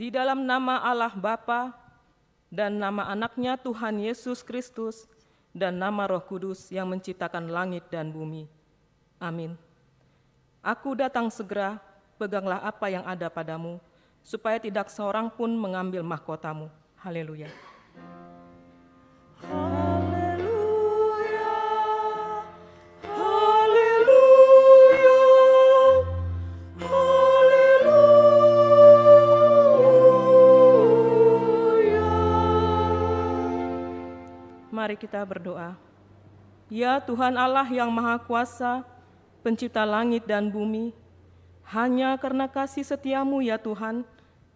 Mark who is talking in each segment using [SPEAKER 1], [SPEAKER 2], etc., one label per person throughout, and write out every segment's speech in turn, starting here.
[SPEAKER 1] Di dalam nama Allah Bapa dan nama anaknya Tuhan Yesus Kristus dan nama Roh Kudus yang menciptakan langit dan bumi. Amin. Aku datang segera, peganglah apa yang ada padamu, supaya tidak seorang pun mengambil mahkotamu. Haleluya. Mari kita berdoa. Ya Tuhan Allah yang Maha Kuasa, Pencipta langit dan bumi, hanya karena kasih setiamu ya Tuhan,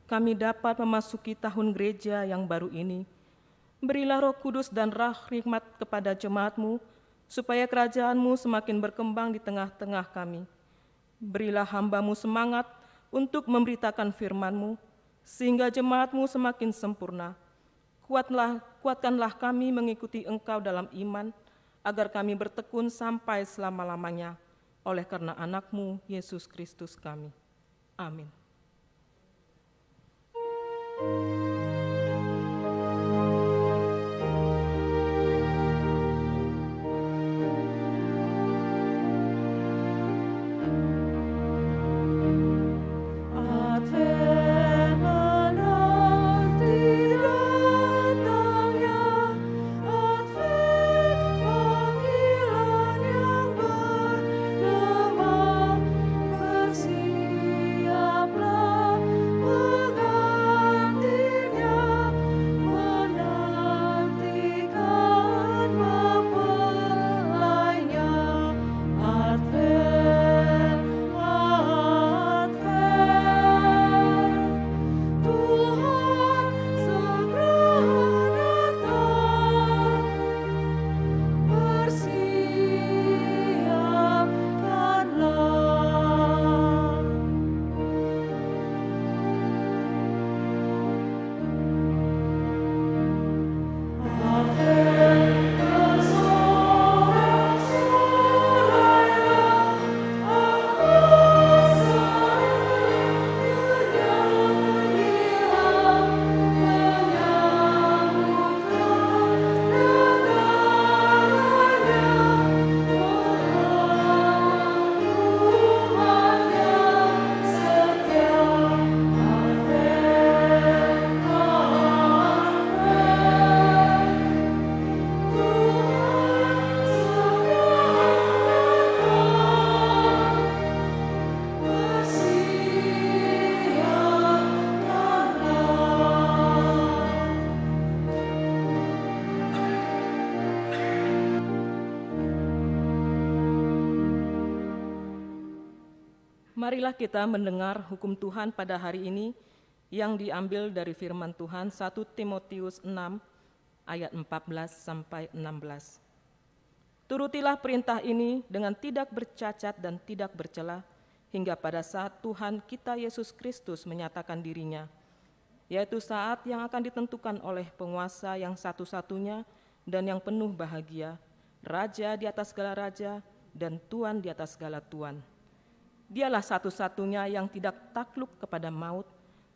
[SPEAKER 1] kami dapat memasuki tahun gereja yang baru ini. Berilah Roh Kudus dan rahmat kepada jemaat-Mu, supaya kerajaan-Mu semakin berkembang di tengah-tengah kami. Berilah hamba-Mu semangat untuk memberitakan firman-Mu, sehingga jemaat-Mu semakin sempurna. Kuatkanlah kami mengikuti Engkau dalam iman, agar kami bertekun sampai selama-lamanya, oleh karena anak-Mu, Yesus Kristus kami. Amin. Marilah kita mendengar hukum Tuhan pada hari ini yang diambil dari firman Tuhan 1 Timotius 6 ayat 14 sampai 16. Turutilah perintah ini dengan tidak bercacat dan tidak bercela hingga pada saat Tuhan kita Yesus Kristus menyatakan dirinya, yaitu saat yang akan ditentukan oleh penguasa yang satu-satunya dan yang penuh bahagia, Raja di atas segala raja dan Tuan di atas segala tuan. Dialah satu-satunya yang tidak takluk kepada maut,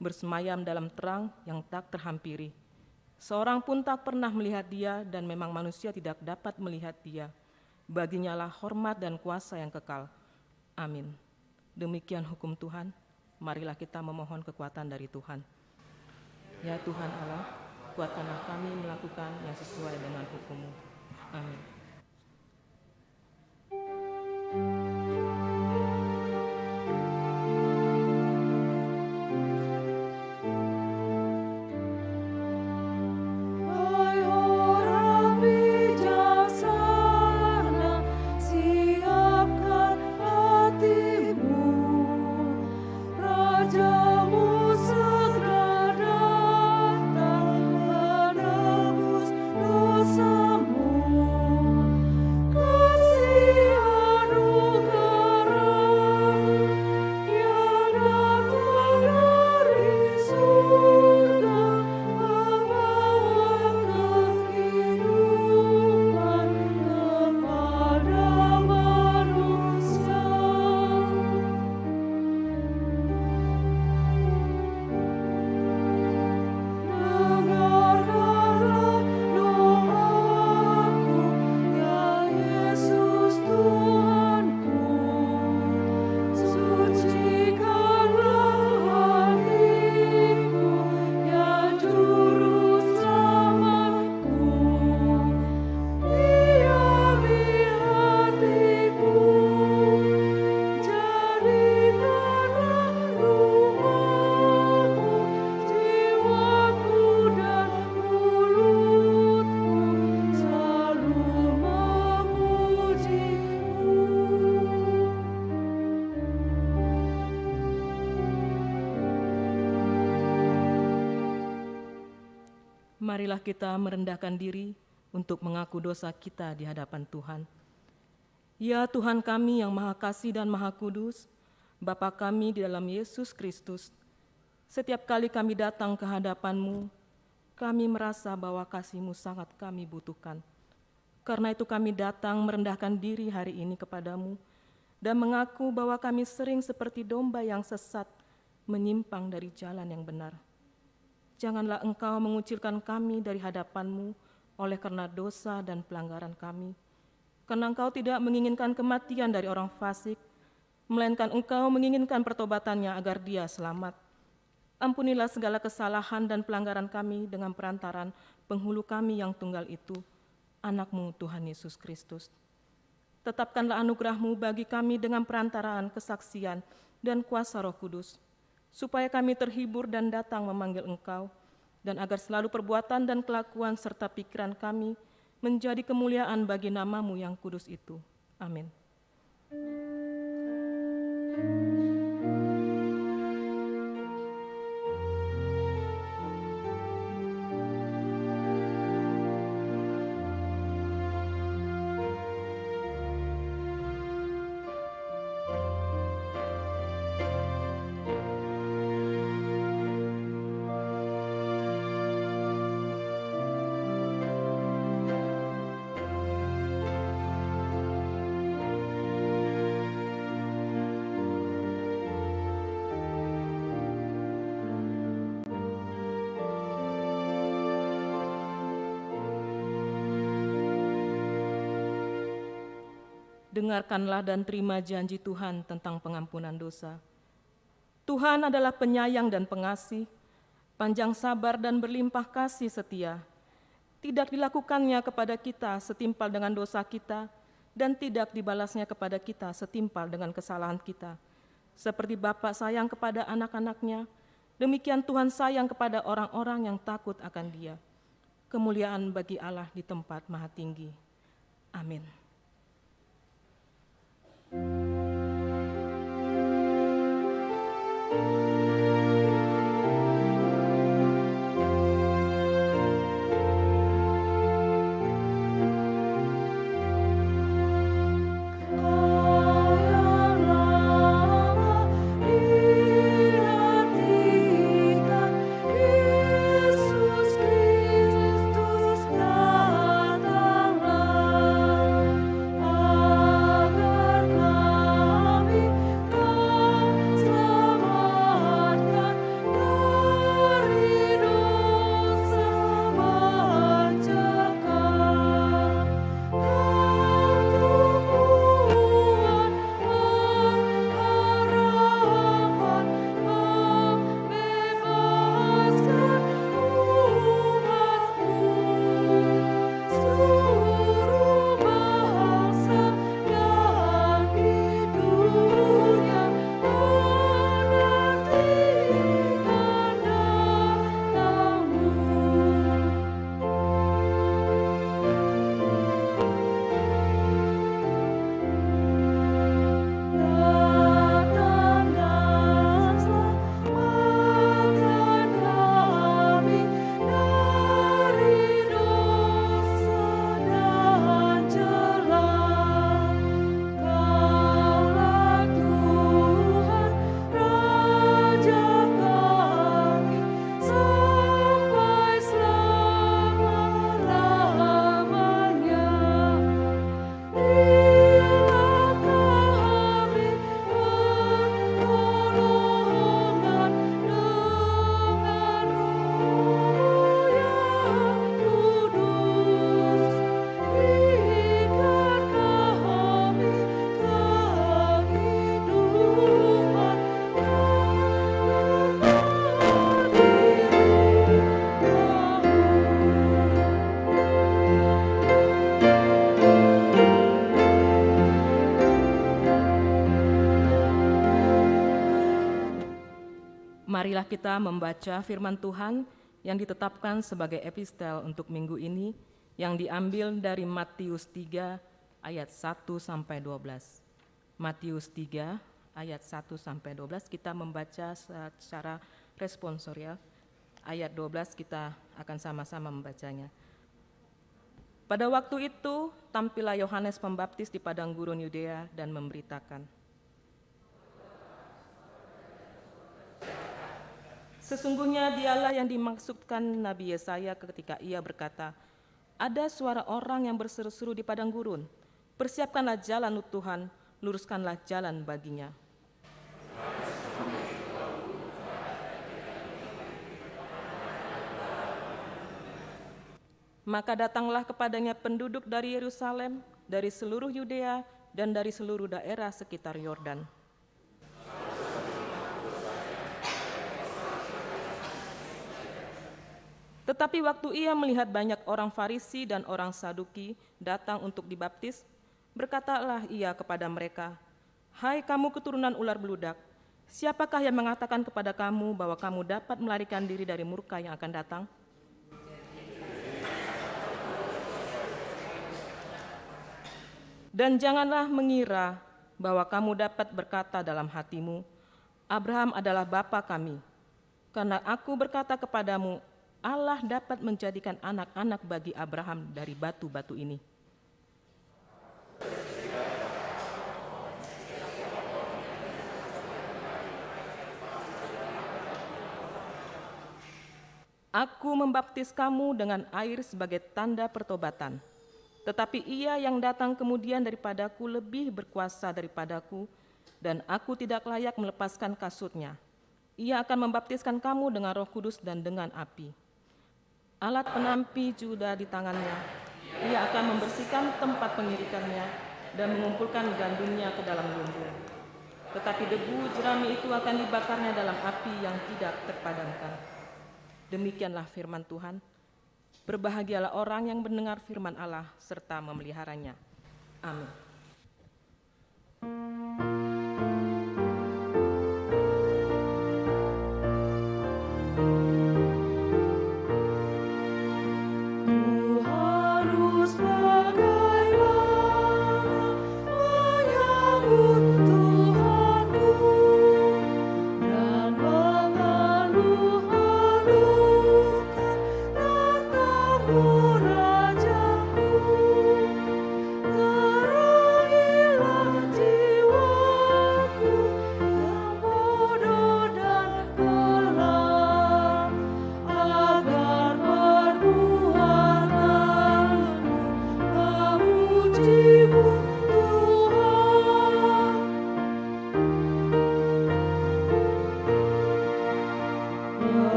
[SPEAKER 1] bersemayam dalam terang yang tak terhampiri. Seorang pun tak pernah melihat dia dan memang manusia tidak dapat melihat dia. Baginya lah hormat dan kuasa yang kekal. Amin. Demikian hukum Tuhan, marilah kita memohon kekuatan dari Tuhan. Ya Tuhan Allah, kuatkanlah kami melakukan yang sesuai dengan hukum-Mu. Amin.
[SPEAKER 2] Dosamu
[SPEAKER 1] Marilah kita merendahkan diri untuk mengaku dosa kita di hadapan Tuhan. Ya Tuhan kami yang Maha Kasih dan Maha Kudus, Bapa kami di dalam Yesus Kristus, setiap kali kami datang ke hadapan-Mu, kami merasa bahwa kasih-Mu sangat kami butuhkan. Karena itu kami datang merendahkan diri hari ini kepada-Mu dan mengaku bahwa kami sering seperti domba yang sesat, menyimpang dari jalan yang benar. Janganlah Engkau mengucilkan kami dari hadapan-Mu oleh karena dosa dan pelanggaran kami. Karena Engkau tidak menginginkan kematian dari orang fasik, melainkan Engkau menginginkan pertobatannya agar dia selamat. Ampunilah segala kesalahan dan pelanggaran kami dengan perantaran penghulu kami yang tunggal itu, Anak-Mu Tuhan Yesus Kristus. Tetapkanlah anugerah-Mu bagi kami dengan perantaraan kesaksian dan kuasa Roh Kudus, supaya kami terhibur dan datang memanggil Engkau, dan agar selalu perbuatan dan kelakuan serta pikiran kami menjadi kemuliaan bagi nama-Mu yang kudus itu. Amin. Dengarkanlah dan terima janji Tuhan tentang pengampunan dosa. Tuhan adalah penyayang dan pengasih, panjang sabar dan berlimpah kasih setia. Tidak dilakukannya kepada kita setimpal dengan dosa kita, dan tidak dibalasnya kepada kita setimpal dengan kesalahan kita. Seperti Bapa sayang kepada anak-anaknya, demikian Tuhan sayang kepada orang-orang yang takut akan Dia. Kemuliaan bagi Allah di tempat maha tinggi. Amin. Marilah kita membaca firman Tuhan yang ditetapkan sebagai epistel untuk minggu ini, yang diambil dari Matius 3 ayat 1 sampai 12. Matius 3 ayat 1 sampai 12 kita membaca secara responsorial. ayat 12 kita akan sama-sama membacanya. Pada waktu itu, tampillah Yohanes Pembaptis di padang gurun Yudea dan memberitakan, sesungguhnya dialah yang dimaksudkan Nabi Yesaya ketika ia berkata, ada suara orang yang berseru-seru di padang gurun, persiapkanlah jalan untuk Tuhan, luruskanlah jalan baginya. Maka datanglah kepadanya penduduk dari Yerusalem, dari seluruh Yudea, dan dari seluruh daerah sekitar Yordan. Tetapi waktu ia melihat banyak orang Farisi dan orang Saduki datang untuk dibaptis, berkatalah ia kepada mereka, hai kamu keturunan ular beludak, siapakah yang mengatakan kepada kamu bahwa kamu dapat melarikan diri dari murka yang akan datang? Dan janganlah mengira bahwa kamu dapat berkata dalam hatimu, Abraham adalah bapa kami. Karena aku berkata kepadamu, Allah dapat menjadikan anak-anak bagi Abraham dari batu-batu ini. Aku membaptis kamu dengan air sebagai tanda pertobatan. Tetapi ia yang datang kemudian daripadaku lebih berkuasa daripadaku, dan aku tidak layak melepaskan kasutnya. Ia akan membaptiskan kamu dengan Roh Kudus dan dengan api. Alat penampi sudah di tangannya. Ia akan membersihkan tempat pengirikannya dan mengumpulkan gandumnya ke dalam lumbung. Tetapi debu jerami itu akan dibakarnya dalam api yang tidak terpadamkan. Demikianlah firman Tuhan. Berbahagialah orang yang mendengar firman Allah serta memeliharanya. Amin.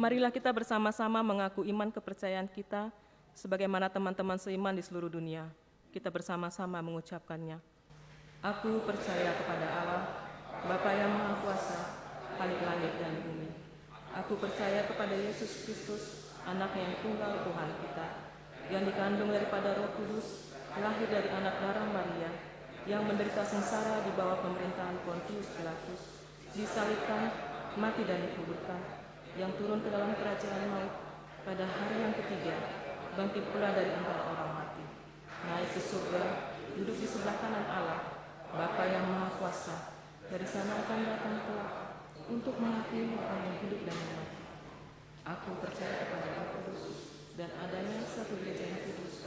[SPEAKER 1] Marilah kita bersama-sama mengaku iman kepercayaan kita sebagaimana teman-teman seiman di seluruh dunia. Kita bersama-sama mengucapkannya. Aku percaya kepada Allah, Bapa yang Maha Kuasa, Khalik langit dan bumi. Aku percaya kepada Yesus Kristus, Anak yang tunggal Tuhan kita, yang dikandung daripada Roh Kudus, lahir dari anak darah Maria, yang menderita sengsara di bawah pemerintahan Pontius Pilatus, disalibkan, mati dan dikuburkan, yang turun ke dalam kerajaan maut, pada hari yang ketiga, bangkit pula dari antara orang mati, naik ke surga, duduk di sebelah kanan Allah, Bapa yang Maha Kuasa, dari sana akan datang kelak untuk menghakimi orang yang hidup dan yang mati. Aku percaya kepada Roh Kudus dan adanya satu gereja yang kudus,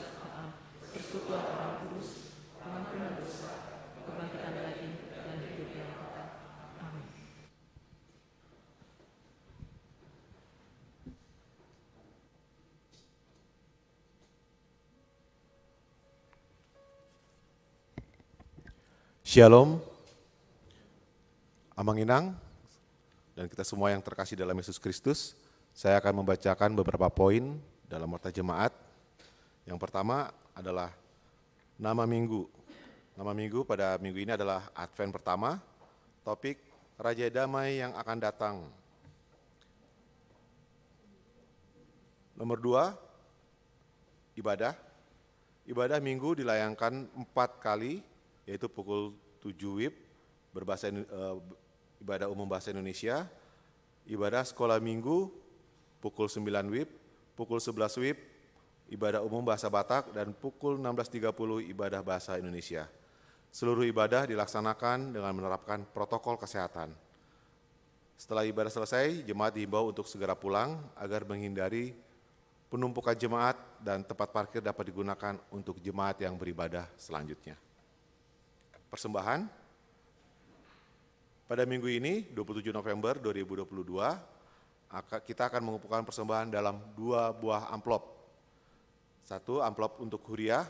[SPEAKER 1] persekutuan orang kudus, pengampunan dosa, kebangkitan daging dan hidup yang kekal. Amin.
[SPEAKER 2] Shalom, Amang Inang, dan kita semua yang terkasih dalam Yesus Kristus. Saya akan membacakan beberapa poin dalam nota jemaat. Yang pertama adalah nama minggu. Nama minggu pada minggu ini adalah Advent pertama, topik Raja Damai yang akan datang. Nomor 2, ibadah. Ibadah minggu dilayangkan 4 kali, yaitu pukul 7 WIB, ibadah umum bahasa Indonesia, ibadah sekolah minggu, pukul 9 WIB, pukul 11 WIB, ibadah umum bahasa Batak, dan pukul 16.30 ibadah bahasa Indonesia. Seluruh ibadah dilaksanakan dengan menerapkan protokol kesehatan. Setelah ibadah selesai, jemaat dihimbau untuk segera pulang agar menghindari penumpukan jemaat dan tempat parkir dapat digunakan untuk jemaat yang beribadah selanjutnya. Persembahan. Pada minggu ini, 27 November 2022, kita akan mengumpulkan persembahan dalam 2 buah amplop. 1 amplop untuk Huria,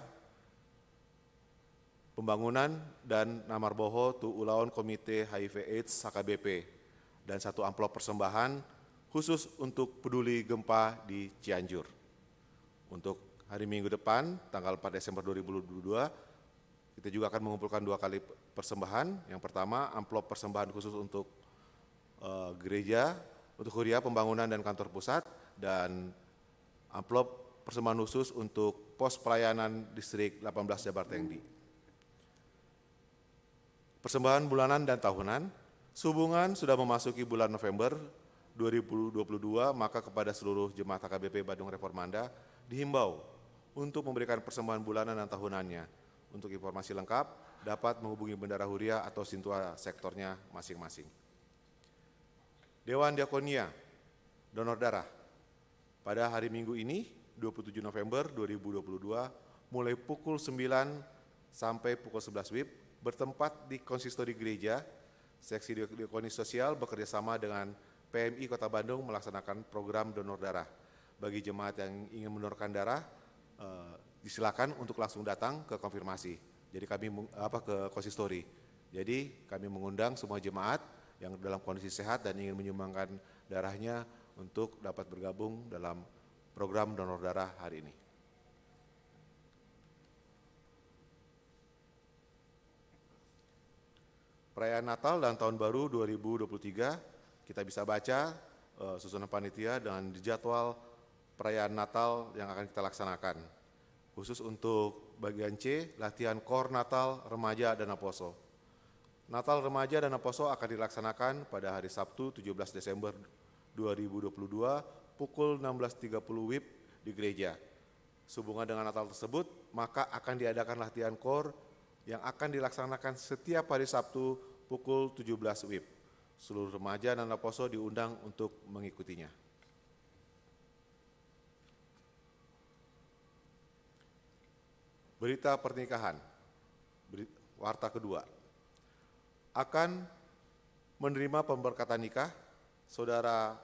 [SPEAKER 2] Pembangunan dan Namarboho tu Ulaon Komite HIV AIDS HKBP, dan 1 amplop persembahan khusus untuk peduli gempa di Cianjur. Untuk hari Minggu depan, tanggal 4 Desember 2022, kita juga akan mengumpulkan 2 kali persembahan. Yang pertama, amplop persembahan khusus untuk gereja, untuk Huria, Pembangunan dan Kantor Pusat, dan amplop persembahan khusus untuk pos pelayanan distrik 18 Jabar Tengdi. Persembahan bulanan dan tahunan. Sehubungan sudah memasuki bulan November 2022, maka kepada seluruh jemaat HKBP Bandung Reformanda dihimbau untuk memberikan persembahan bulanan dan tahunannya. Untuk informasi lengkap dapat menghubungi Bendara Huria atau Sintua sektornya masing-masing. Dewan Diakonia, donor darah. Pada hari Minggu ini, 27 November 2022, mulai pukul 9 sampai pukul 11 WIB, bertempat di konsistori gereja, seksi diakoni sosial bekerjasama dengan PMI Kota Bandung melaksanakan program donor darah. Bagi jemaat yang ingin mendonorkan darah, disilakan untuk langsung datang ke konfirmasi. Jadi kami ke konsistori. Jadi kami mengundang semua jemaat yang dalam kondisi sehat dan ingin menyumbangkan darahnya untuk dapat bergabung dalam program donor darah hari ini. Perayaan Natal dan Tahun Baru 2023, kita bisa baca susunan panitia dengan jadwal perayaan Natal yang akan kita laksanakan. Khusus untuk bagian C, latihan KOR Natal, Remaja, dan Aposo. Natal, Remaja, dan Aposo akan dilaksanakan pada hari Sabtu 17 Desember 2022 pukul 16.30 WIB di gereja. Sehubungan dengan Natal tersebut, maka akan diadakan latihan KOR yang akan dilaksanakan setiap hari Sabtu pukul 17 WIB. Seluruh remaja dan Aposo diundang untuk mengikutinya. Berita pernikahan, warta kedua. Akan menerima pemberkatan nikah Saudara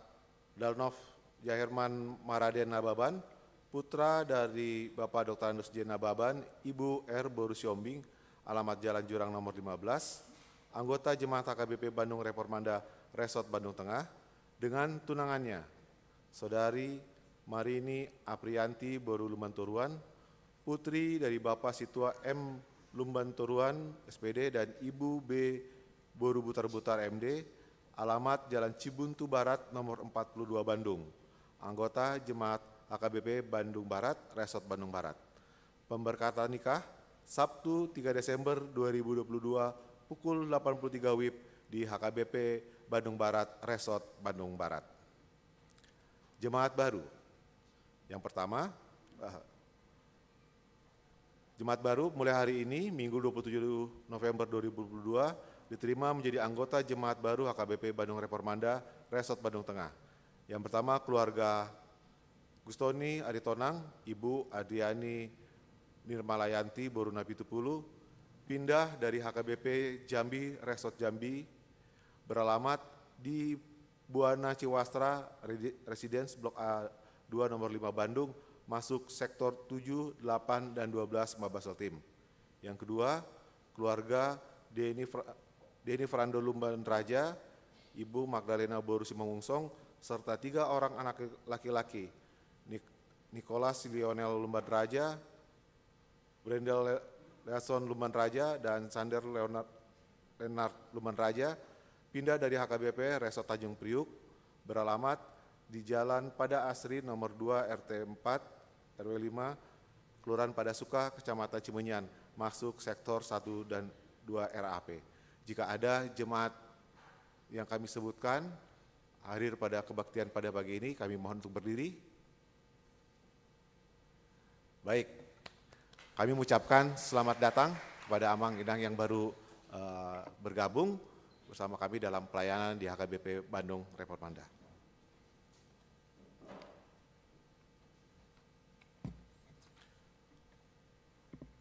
[SPEAKER 2] Dalnov Yahirman Maraden Nababan, putra dari Bapak Dr. Andus J. Nababan, Ibu R. Borusyombing, alamat Jalan Jurang nomor 15, anggota Jemaat HKBP Bandung Reformanda Resort Bandung Tengah, dengan tunangannya, Saudari Marini Aprianti Boru Lumbanturuan, putri dari Bapak Situa M. Lumbanturuan, SPD, dan Ibu B. Boru Butar-Butar MD, alamat Jalan Cibuntu Barat nomor 42 Bandung, anggota Jemaat HKBP Bandung Barat, Resort Bandung Barat. Pemberkatan nikah Sabtu 3 Desember 2022 pukul 83 WIB di HKBP Bandung Barat, Resort Bandung Barat. Jemaat baru. Yang pertama, jemaat baru mulai hari ini, Minggu 27 November 2022, diterima menjadi anggota jemaat baru HKBP Bandung Reformanda, Resort Bandung Tengah. Yang pertama, keluarga Gustoni Aritonang, Ibu Adriani Nirmalayanti Boruna Pitupulu, pindah dari HKBP Jambi, Resort Jambi, beralamat di Buana Ciwastra, Residence Blok A2 nomor 5 Bandung, masuk sektor 7, 8, dan 12 Mabasel Tim. Yang kedua, keluarga Deni Frando Lumban Raja, Ibu Magdalena Boru Simangungsong, serta 3 orang anak laki-laki, Nicholas Lionel Lumban Raja, Brendel Leason Lumban Raja, dan Sander Leonard Lumban Raja pindah dari HKBP Resort Tanjung Priuk beralamat di Jalan Pada Asri nomor 2 RT 4 RW 5 Kelurahan Padasuka, Kecamatan Cimenyan, masuk sektor 1 dan 2 RAP. Jika ada jemaat yang kami sebutkan hadir pada kebaktian pada pagi ini, kami mohon untuk berdiri. Baik, kami mengucapkan selamat datang kepada Amang Inang yang baru bergabung bersama kami dalam pelayanan di HKBP Bandung Reformanda.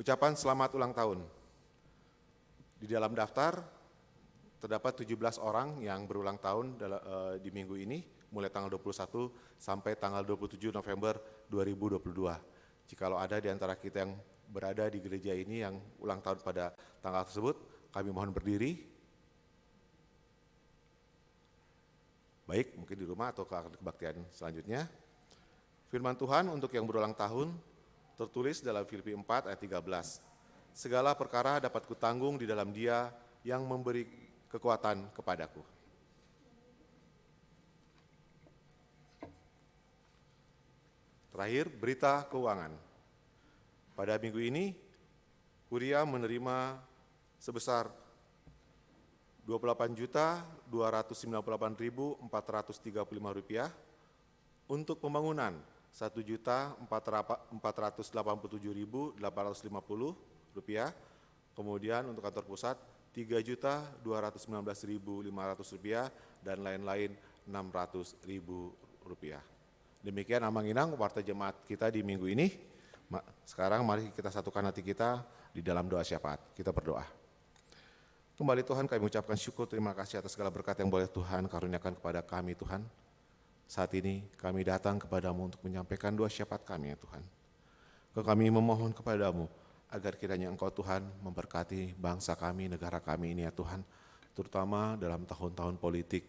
[SPEAKER 2] Ucapan selamat ulang tahun. Di dalam daftar terdapat 17 orang yang berulang tahun di minggu ini, mulai tanggal 21 sampai tanggal 27 November 2022. Jikalau ada di antara kita yang berada di gereja ini yang ulang tahun pada tanggal tersebut, kami mohon berdiri. Baik, mungkin di rumah atau ke kebaktian selanjutnya. Firman Tuhan untuk yang berulang tahun tertulis dalam Filipi 4 ayat 13. Segala perkara dapat kutanggung di dalam Dia yang memberi kekuatan kepadaku. Terakhir, berita keuangan. Pada minggu ini, Huria menerima sebesar Rp28.298.435 untuk pembangunan Rp1.487.850, kemudian untuk kantor pusat Rp3.219.500 dan lain-lain Rp600.000. Demikian Amang Inang warta jemaat kita di minggu ini. Sekarang mari kita satukan hati kita di dalam doa syafaat. Kita berdoa. Kembali Tuhan, kami mengucapkan syukur, terima kasih atas segala berkat yang boleh Tuhan karuniakan kepada kami Tuhan. Saat ini kami datang kepadamu untuk menyampaikan doa syafaat kami ya Tuhan. Kami memohon kepadamu agar kiranya Engkau Tuhan memberkati bangsa kami, negara kami ini ya Tuhan. Terutama dalam tahun-tahun politik,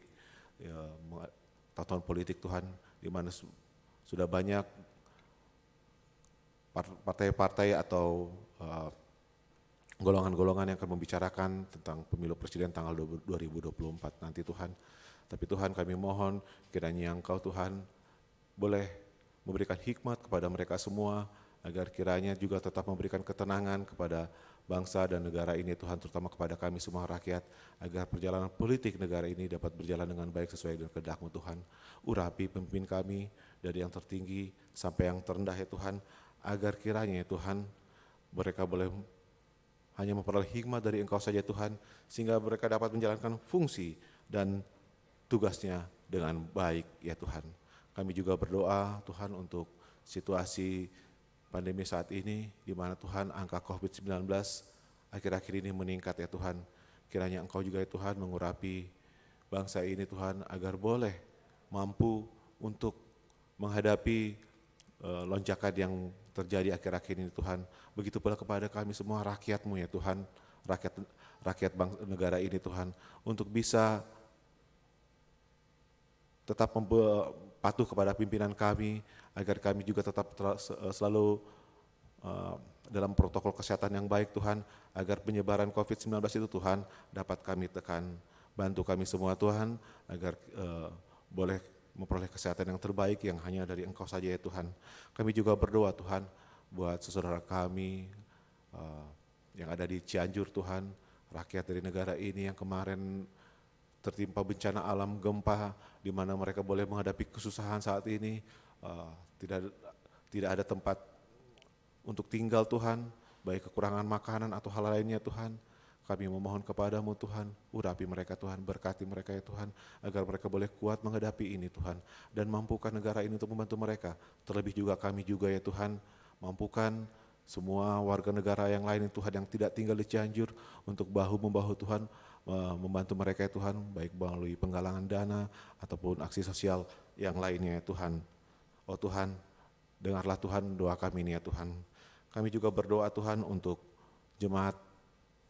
[SPEAKER 2] tahun politik Tuhan, di mana sudah banyak partai-partai atau golongan-golongan yang akan membicarakan tentang pemilu presiden tanggal 2024 nanti Tuhan. Tapi Tuhan kami mohon kiranya Engkau Tuhan boleh memberikan hikmat kepada mereka semua, agar kiranya juga tetap memberikan ketenangan kepada bangsa dan negara ini Tuhan, terutama kepada kami semua rakyat, agar perjalanan politik negara ini dapat berjalan dengan baik sesuai dengan kehendak-Mu Tuhan. Urapi pemimpin kami dari yang tertinggi sampai yang terendah ya Tuhan, agar kiranya ya Tuhan mereka boleh hanya memperoleh hikmat dari Engkau saja Tuhan, sehingga mereka dapat menjalankan fungsi dan tugasnya dengan baik ya Tuhan. Kami juga berdoa Tuhan untuk situasi pandemi saat ini, di mana Tuhan angka COVID-19 akhir-akhir ini meningkat ya Tuhan. Kiranya Engkau juga ya Tuhan mengurapi bangsa ini Tuhan, agar boleh mampu untuk menghadapi lonjakan yang terjadi akhir-akhir ini Tuhan. Begitu pula kepada kami semua rakyat-Mu ya Tuhan, rakyat negara ini Tuhan, untuk bisa tetap patuh kepada pimpinan kami, agar kami juga tetap selalu dalam protokol kesehatan yang baik Tuhan, agar penyebaran COVID-19 itu Tuhan dapat kami tekan. Bantu kami semua Tuhan, agar boleh memperoleh kesehatan yang terbaik yang hanya dari Engkau saja ya Tuhan. Kami juga berdoa Tuhan buat saudara kami yang ada di Cianjur Tuhan, rakyat dari negara ini yang kemarin tertimpa bencana alam gempa, di mana mereka boleh menghadapi kesusahan saat ini, tidak ada tempat untuk tinggal Tuhan, baik kekurangan makanan atau hal lainnya Tuhan. Kami memohon kepadamu Tuhan, urapi mereka Tuhan, berkati mereka ya Tuhan, agar mereka boleh kuat menghadapi ini Tuhan, dan mampukan negara ini untuk membantu mereka. Terlebih juga kami juga ya Tuhan, mampukan semua warga negara yang lain Tuhan yang tidak tinggal di Cianjur untuk bahu-membahu Tuhan, membantu mereka ya Tuhan, baik melalui penggalangan dana ataupun aksi sosial yang lainnya ya Tuhan. Oh Tuhan, dengarlah Tuhan doa kami ini ya Tuhan. Kami juga berdoa Tuhan untuk jemaat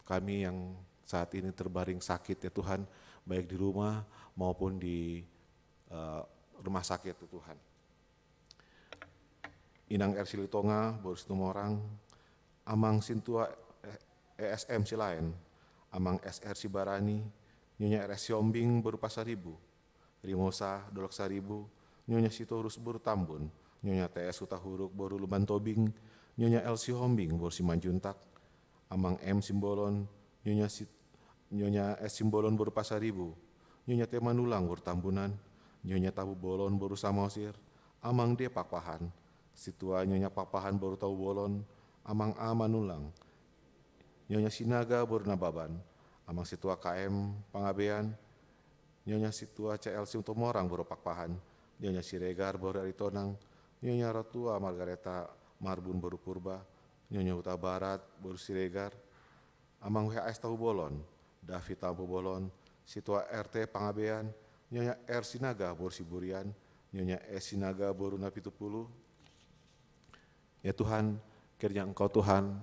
[SPEAKER 2] kami yang saat ini terbaring sakit ya Tuhan, baik di rumah maupun di rumah sakit ya Tuhan. Inang R. Silitonga, Boru Situmorang, Amang Sintua ESM Silaen, Amang SR Sibarani, Nyonya RS Siombing Boru Pasaribu, Rimosa Dolok Saribu, Nyonya Sitorus Boru Tambun, Nyonya TS Hutahuruk Boru Luban Tobing, Nyonya L. Sihombing Boru Simanjuntak, Amang M. Simbolon, Nyonya S. Simbolon Boru Pasaribu, Nyonya T. Manulang Boru Tambunan, Nyonya Tabu Bolon Boru Samosir, Amang D. Pakpahan, Situa Nyonya Pakpahan Boru Tabu Bolon, Amang A. Manulang, Nyonya Sinaga Boru Nababan, Amang Situa KM Pangabean, Nyonya Situa CLC Utomorang Boru Pakpahan, Nyonya Siregar Boru Aritonang, Nyonya Rotua Margareta Marbun Boru Purba, Nyonya Huta Barat Boru Siregar, Amang WHS Tabu Bolon, David Tabu Bolon, Situa RT Pangabean, Nyonya R. Sinaga Boru Siburian, Nyonya S. Sinaga Boru Napitupulu. Ya Tuhan, kiranya Engkau Tuhan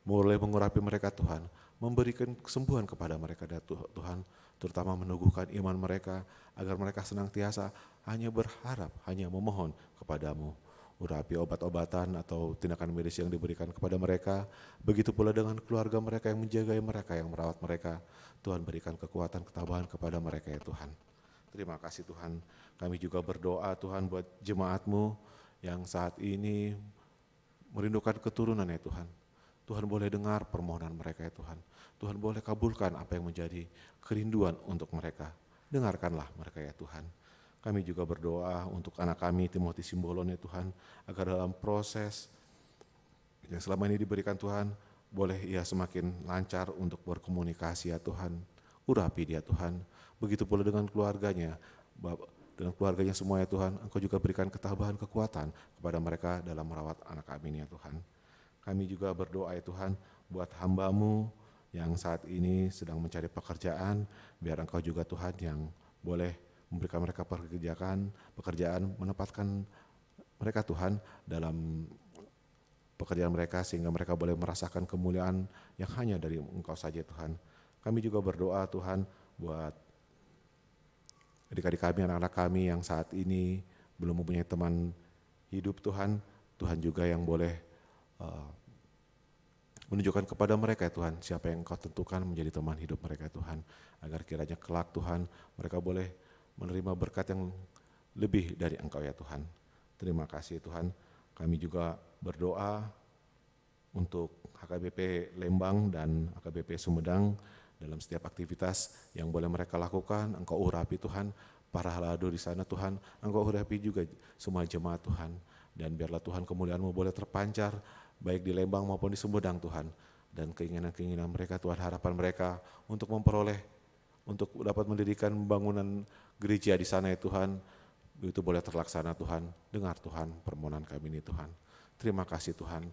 [SPEAKER 2] mulai mengurapi mereka Tuhan, memberikan kesembuhan kepada mereka Tuhan, terutama meneguhkan iman mereka agar mereka senantiasa hanya berharap, hanya memohon kepadamu. Urapi obat-obatan atau tindakan medis yang diberikan kepada mereka, begitu pula dengan keluarga mereka yang menjaga mereka, yang merawat mereka. Tuhan berikan kekuatan, ketabahan kepada mereka ya Tuhan. Terima kasih Tuhan. Kami juga berdoa Tuhan buat jemaat-Mu yang saat ini merindukan keturunan ya Tuhan. Tuhan boleh dengar permohonan mereka ya Tuhan. Tuhan boleh kabulkan apa yang menjadi kerinduan untuk mereka. Dengarkanlah mereka ya Tuhan. Kami juga berdoa untuk anak kami Timothy Simbolon ya Tuhan, agar dalam proses yang selama ini diberikan Tuhan, boleh ia semakin lancar untuk berkomunikasi ya Tuhan. Urapi dia Tuhan. Begitu pula dengan keluarganya, dengan keluarganya semua ya Tuhan, Engkau juga berikan ketabahan, kekuatan kepada mereka dalam merawat anak kami ini ya Tuhan. Kami juga berdoa ya Tuhan buat hamba-Mu yang saat ini sedang mencari pekerjaan, biar Engkau juga Tuhan yang boleh memberikan mereka pekerjaan, menempatkan mereka Tuhan dalam pekerjaan mereka sehingga mereka boleh merasakan kemuliaan yang hanya dari Engkau saja Tuhan. Kami juga berdoa Tuhan buat adik-adik kami, anak-anak kami yang saat ini belum mempunyai teman hidup Tuhan, Tuhan juga yang boleh menunjukkan kepada mereka ya Tuhan, siapa yang Engkau tentukan menjadi teman hidup mereka Tuhan, agar kiranya kelak Tuhan mereka boleh menerima berkat yang lebih dari Engkau ya Tuhan. Terima kasih Tuhan. Kami juga berdoa untuk HKBP Lembang dan HKBP Sumedang dalam setiap aktivitas yang boleh mereka lakukan. Engkau urapi Tuhan, para halado di sana Tuhan, Engkau urapi juga semua jemaat Tuhan, dan biarlah Tuhan kemuliaan-Mu boleh terpancar baik di Lembang maupun di Sumedang Tuhan, dan keinginan-keinginan mereka Tuhan, harapan mereka untuk memperoleh, untuk dapat mendirikan bangunan gereja di sana ya Tuhan, itu boleh terlaksana Tuhan. Dengar Tuhan permohonan kami ini Tuhan. Terima kasih Tuhan.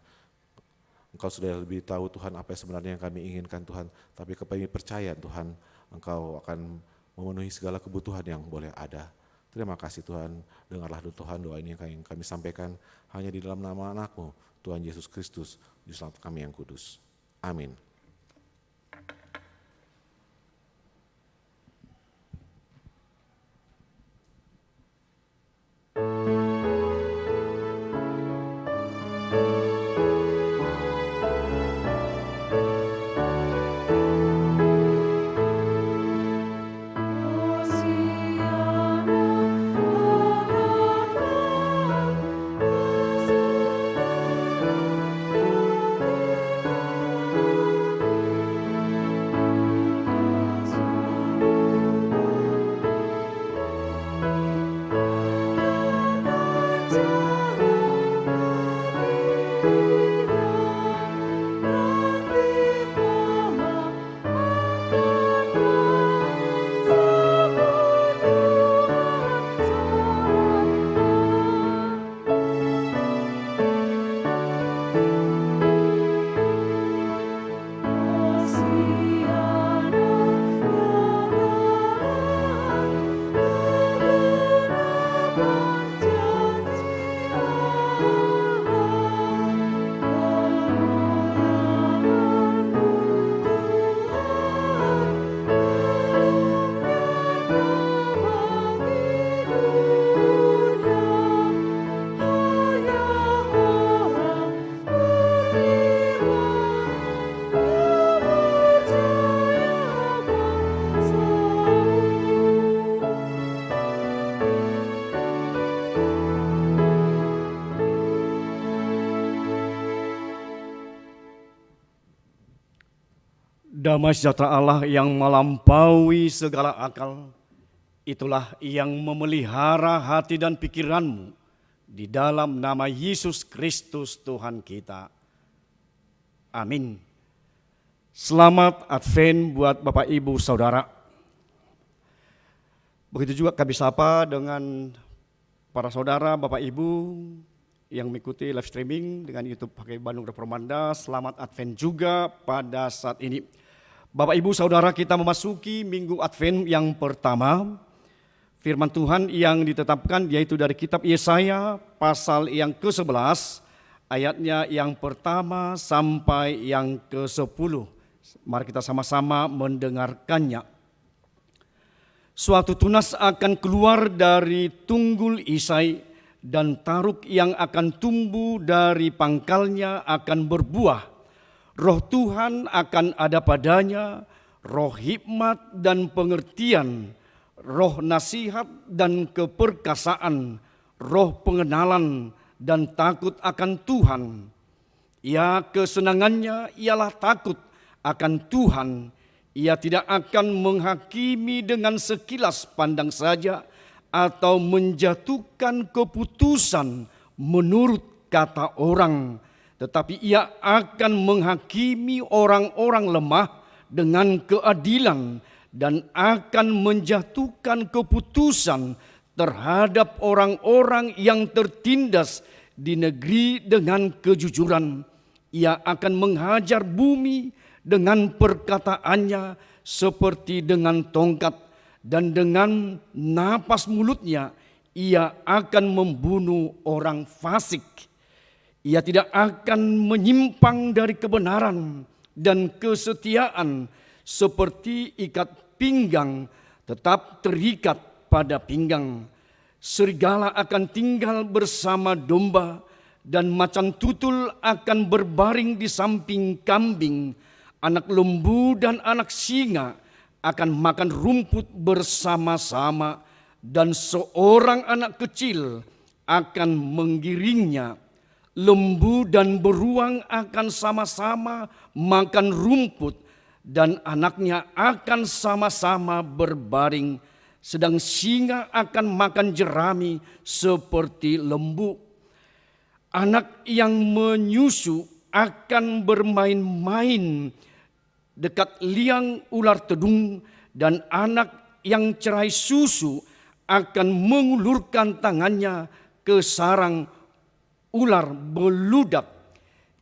[SPEAKER 2] Engkau sudah lebih tahu Tuhan apa yang sebenarnya yang kami inginkan Tuhan, tapi kami percaya Tuhan Engkau akan memenuhi segala kebutuhan yang boleh ada. Terima kasih Tuhan, dengarlah Tuhan doa ini yang kami sampaikan hanya di dalam nama anak-Mu, Tuhan Yesus Kristus, Juru Selamat kami yang kudus. Amin.
[SPEAKER 3] Damai sejahtera Allah yang melampaui segala akal, itulah yang memelihara hati dan pikiranmu di dalam nama Yesus Kristus Tuhan kita. Amin. Selamat Advent buat Bapak Ibu Saudara. Begitu juga kami sapa dengan para saudara, Bapak Ibu yang mengikuti live streaming dengan YouTube pakai Bandung Reformanda. Selamat Advent juga pada saat ini. Bapak Ibu Saudara, kita memasuki Minggu Advent yang pertama. Firman Tuhan yang ditetapkan yaitu dari kitab Yesaya pasal yang ke-11 ayatnya yang pertama sampai yang ke-10. Mari kita sama-sama mendengarkannya. Suatu tunas akan keluar dari tunggul Isai dan taruk yang akan tumbuh dari pangkalnya akan berbuah. Roh Tuhan akan ada padanya, roh hikmat dan pengertian, roh nasihat dan keperkasaan, roh pengenalan dan takut akan Tuhan. Ya, kesenangannya ialah takut akan Tuhan. Ia tidak akan menghakimi dengan sekilas pandang saja atau menjatuhkan keputusan menurut kata orang, tetapi ia akan menghakimi orang-orang lemah dengan keadilan dan akan menjatuhkan keputusan terhadap orang-orang yang tertindas di negeri dengan kejujuran. Ia akan menghajar bumi dengan perkataannya seperti dengan tongkat, dan dengan napas mulutnya ia akan membunuh orang fasik. Ia tidak akan menyimpang dari kebenaran dan kesetiaan, seperti ikat pinggang tetap terikat pada pinggang. Serigala akan tinggal bersama domba, dan macan tutul akan berbaring di samping kambing. Anak lembu dan anak singa akan makan rumput bersama-sama, dan seorang anak kecil akan menggiringnya. Lembu dan beruang akan sama-sama makan rumput, dan anaknya akan sama-sama berbaring, sedang singa akan makan jerami seperti lembu. Anak yang menyusu akan bermain-main dekat liang ular tedung, dan anak yang cerai susu akan mengulurkan tangannya ke sarang ular beludak.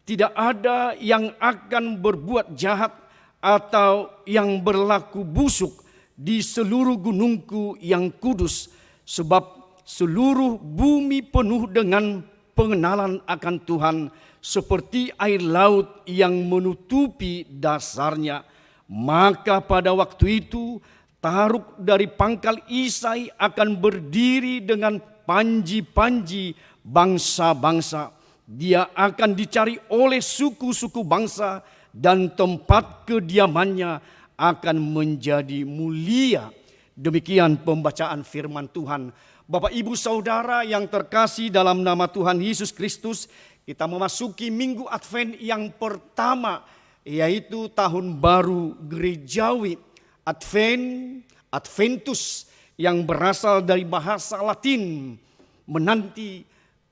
[SPEAKER 3] Tidak ada yang akan berbuat jahat atau yang berlaku busuk di seluruh gunungku yang kudus, sebab seluruh bumi penuh dengan pengenalan akan Tuhan, seperti air laut yang menutupi dasarnya. Maka pada waktu itu taruk dari pangkal Isai akan berdiri dengan panji-panji bangsa-bangsa. Dia akan dicari oleh suku-suku bangsa, dan tempat kediamannya akan menjadi mulia. Demikian pembacaan firman Tuhan. Bapak Ibu Saudara yang terkasih dalam nama Tuhan Yesus Kristus, kita memasuki Minggu Advent yang pertama, yaitu Tahun Baru Gerejawi. Adventus yang berasal dari bahasa Latin, menanti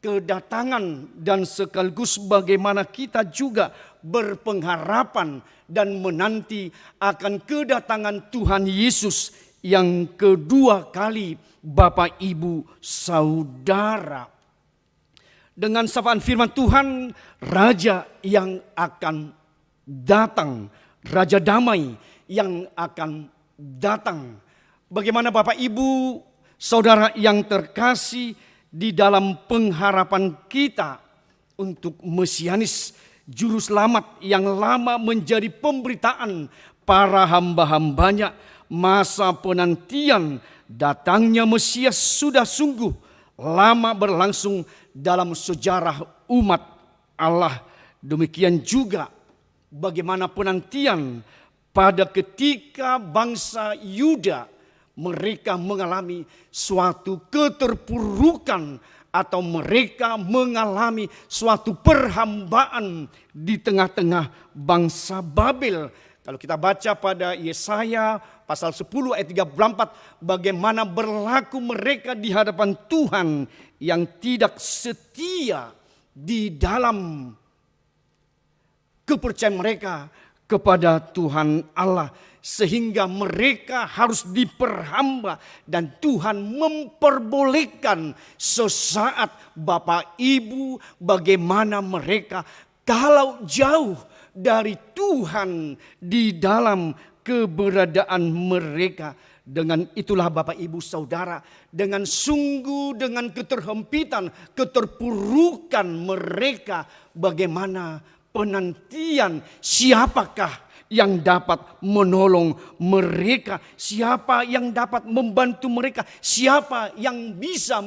[SPEAKER 3] kedatangan, dan sekaligus bagaimana kita juga berpengharapan dan menanti akan kedatangan Tuhan Yesus yang kedua kali. Bapak Ibu Saudara, dengan sapaan firman Tuhan, Raja yang akan datang, Raja damai yang akan datang. Bagaimana Bapak Ibu Saudara yang terkasih di dalam pengharapan kita untuk Mesianis, Juru Selamat yang lama menjadi pemberitaan para hamba-hambanya. Masa penantian datangnya Mesias sudah sungguh lama berlangsung dalam sejarah umat Allah. Demikian juga bagaimana penantian pada ketika bangsa Yuda, mereka mengalami suatu keterpurukan atau mereka mengalami suatu perhambaan di tengah-tengah bangsa Babel Kalau kita baca pada Yesaya pasal 10 ayat 34, bagaimana berlaku mereka di hadapan Tuhan yang tidak setia di dalam kepercayaan mereka kepada Tuhan Allah, sehingga mereka harus diperhamba dan Tuhan memperbolehkan sesaat Bapak Ibu bagaimana mereka kalau jauh dari Tuhan di dalam keberadaan mereka. Dengan itulah Bapak Ibu Saudara, dengan sungguh dengan keterhempitan, keterpurukan mereka, bagaimana penantian siapakah yang dapat menolong mereka, siapa yang dapat membantu mereka, siapa yang bisa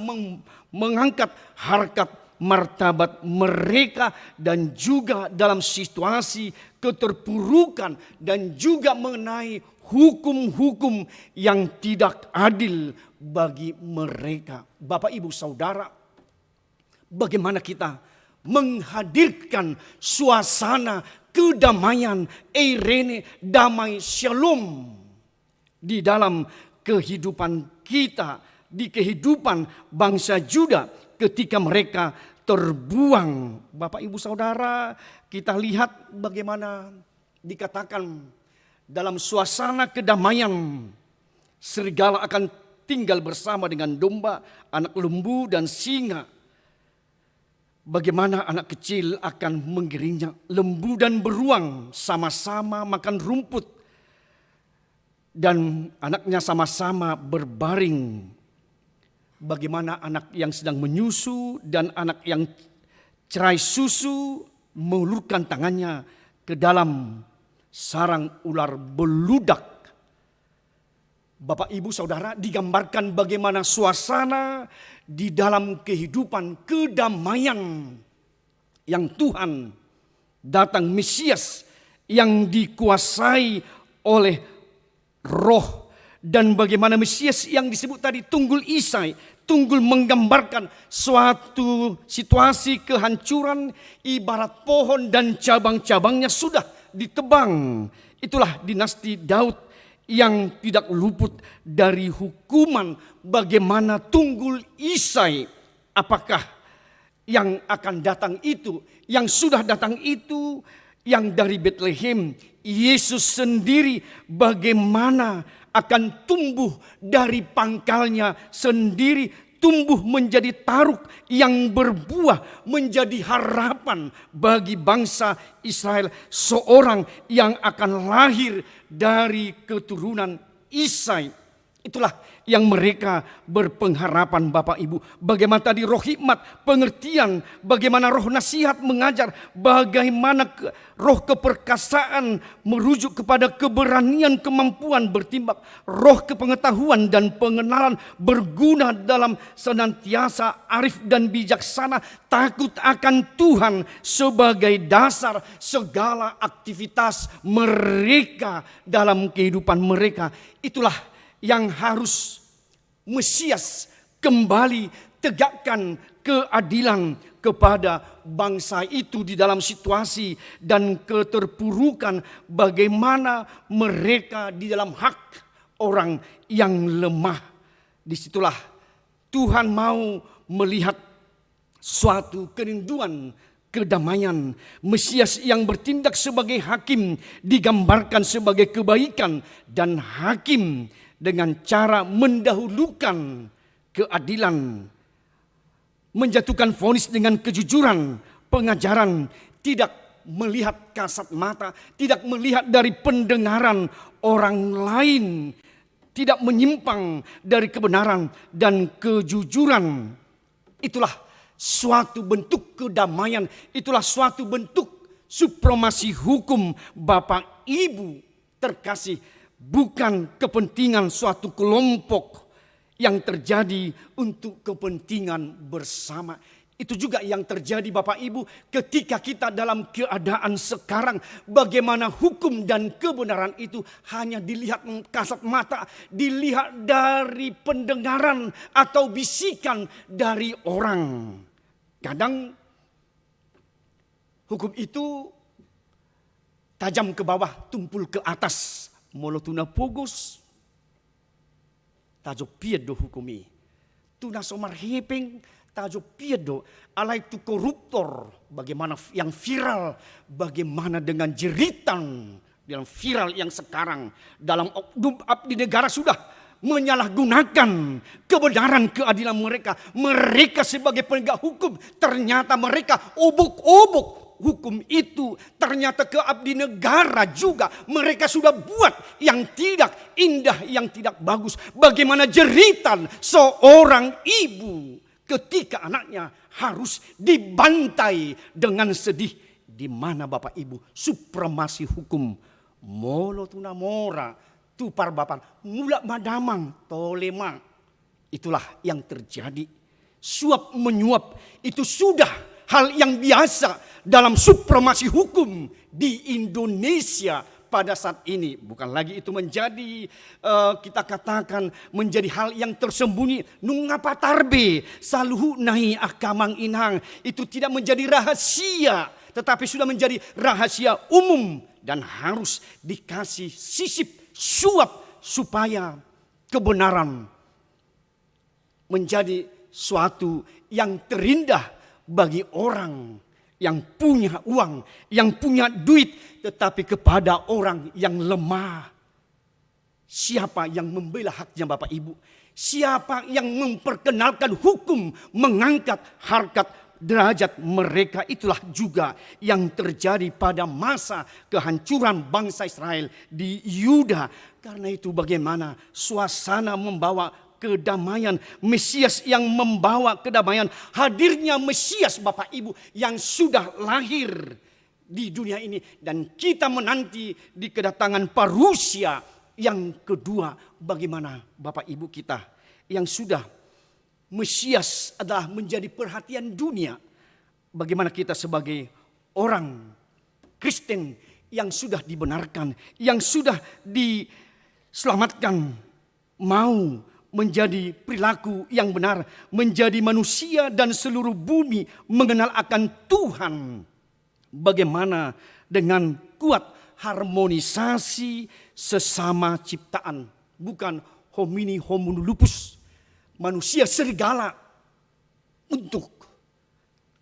[SPEAKER 3] mengangkat harkat martabat mereka, dan juga dalam situasi keterpurukan dan juga mengenai hukum-hukum yang tidak adil bagi mereka. Bapak Ibu Saudara, bagaimana kita menghadirkan suasana kedamaian, eirene, damai, shalom di dalam kehidupan kita, di kehidupan bangsa Juda ketika mereka terbuang. Bapak Ibu Saudara, kita lihat bagaimana dikatakan dalam suasana kedamaian, serigala akan tinggal bersama dengan domba, anak lembu dan singa. Bagaimana anak kecil akan mengiringnya, lembu dan beruang sama-sama makan rumput, dan anaknya sama-sama berbaring. Bagaimana anak yang sedang menyusu dan anak yang cerai susu mengulurkan tangannya ke dalam sarang ular beludak. Bapak Ibu Saudara, digambarkan bagaimana suasana di dalam kehidupan kedamaian yang Tuhan datang, Mesias yang dikuasai oleh Roh. Dan bagaimana Mesias yang disebut tadi tunggul Isai, tunggul menggambarkan suatu situasi kehancuran, ibarat pohon dan cabang-cabangnya sudah ditebang. Itulah dinasti Daud yang tidak luput dari hukuman. Bagaimana tunggul Isai, apakah yang akan datang itu, yang sudah datang itu, yang dari Bethlehem, Yesus sendiri bagaimana akan tumbuh dari pangkalnya sendiri, tumbuh menjadi taruk yang berbuah, menjadi harapan bagi bangsa Israel, seorang yang akan lahir dari keturunan Isai. Itulah yang mereka berpengharapan Bapak Ibu. Bagaimana tadi roh hikmat, pengertian, bagaimana roh nasihat mengajar, bagaimana roh keperkasaan merujuk kepada keberanian kemampuan bertindak, roh kepengetahuan dan pengenalan berguna dalam senantiasa arif dan bijaksana, takut akan Tuhan sebagai dasar segala aktivitas mereka dalam kehidupan mereka. Itulah yang harus Mesias kembali tegakkan keadilan kepada bangsa itu di dalam situasi dan keterpurukan, bagaimana mereka di dalam hak orang yang lemah. Disitulah Tuhan mau melihat suatu kerinduan kedamaian. Mesias yang bertindak sebagai hakim digambarkan sebagai kebaikan, dan hakim dengan cara mendahulukan keadilan, menjatuhkan vonis dengan kejujuran, pengajaran, tidak melihat kasat mata, tidak melihat dari pendengaran orang lain, tidak menyimpang dari kebenaran dan kejujuran. Itulah suatu bentuk kedamaian, itulah suatu bentuk supremasi hukum. Bapak Ibu terkasih, bukan kepentingan suatu kelompok yang terjadi untuk kepentingan bersama. Itu juga yang terjadi Bapak Ibu ketika kita dalam keadaan sekarang. Bagaimana hukum dan kebenaran itu hanya dilihat kasat mata, dilihat dari pendengaran atau bisikan dari orang. Kadang hukum itu tajam ke bawah, tumpul ke atas. Molo tuna pogos, tajo piedo hukumi. Tuna somar hepeng, tajo piedo. Alai tu koruptor, bagaimana yang viral, bagaimana dengan jeritan yang viral yang sekarang dalam oknum abdi negara sudah menyalahgunakan kebenaran keadilan mereka. Mereka sebagai penegak hukum, ternyata mereka obok-obok hukum itu. Ternyata ke abdi negara juga mereka sudah buat yang tidak indah, yang tidak bagus. Bagaimana jeritan seorang ibu ketika anaknya harus dibantai dengan sedih. Di mana Bapak Ibu supremasi hukum molo tuna mora tu parbapan mulak madamang tolema. Itulah yang terjadi. Suap menyuap itu sudah hal yang biasa dalam supremasi hukum di Indonesia pada saat ini. Bukan lagi itu menjadi kita katakan menjadi hal yang tersembunyi. Nungapa tarbe saluhu nahi akamang inhang. Itu tidak menjadi rahasia, tetapi sudah menjadi rahasia umum dan harus dikasih sisip suap supaya kebenaran menjadi suatu yang terindah bagi orang yang punya uang, yang punya duit, tetapi kepada orang yang lemah. Siapa yang membela haknya Bapak Ibu? Siapa yang memperkenalkan hukum, mengangkat harkat derajat mereka? Itulah juga yang terjadi pada masa kehancuran bangsa Israel di Yuda. Karena itu bagaimana suasana membawa kedamaian, Mesias yang membawa kedamaian, hadirnya Mesias Bapak Ibu yang sudah lahir di dunia ini, dan kita menanti di kedatangan parusia yang kedua. Bagaimana Bapak Ibu kita yang sudah Mesias adalah menjadi perhatian dunia, bagaimana kita sebagai orang Kristen yang sudah dibenarkan, yang sudah diselamatkan, mau menjadi perilaku yang benar, menjadi manusia dan seluruh bumi mengenal akan Tuhan. Bagaimana dengan kuat harmonisasi sesama ciptaan, bukan homini homo lupus, manusia serigala untuk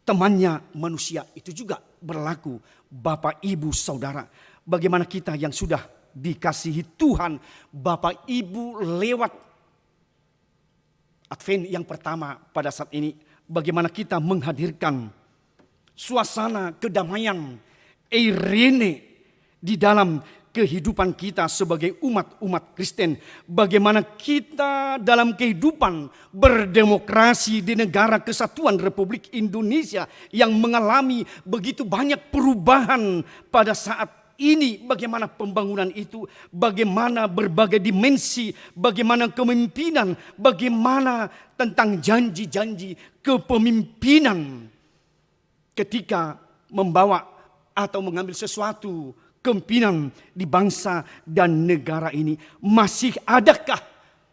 [SPEAKER 3] temannya manusia. Itu juga berlaku Bapak Ibu Saudara. Bagaimana kita yang sudah dikasihi Tuhan, Bapak Ibu, lewat Advent yang pertama pada saat ini, bagaimana kita menghadirkan suasana kedamaian eirene di dalam kehidupan kita sebagai umat Kristen. Bagaimana kita dalam kehidupan berdemokrasi di negara kesatuan Republik Indonesia yang mengalami begitu banyak perubahan pada saat ini, bagaimana pembangunan itu, bagaimana berbagai dimensi, bagaimana kepemimpinan, bagaimana tentang janji-janji kepemimpinan ketika membawa atau mengambil sesuatu kepemimpinan di bangsa dan negara ini. Masih adakah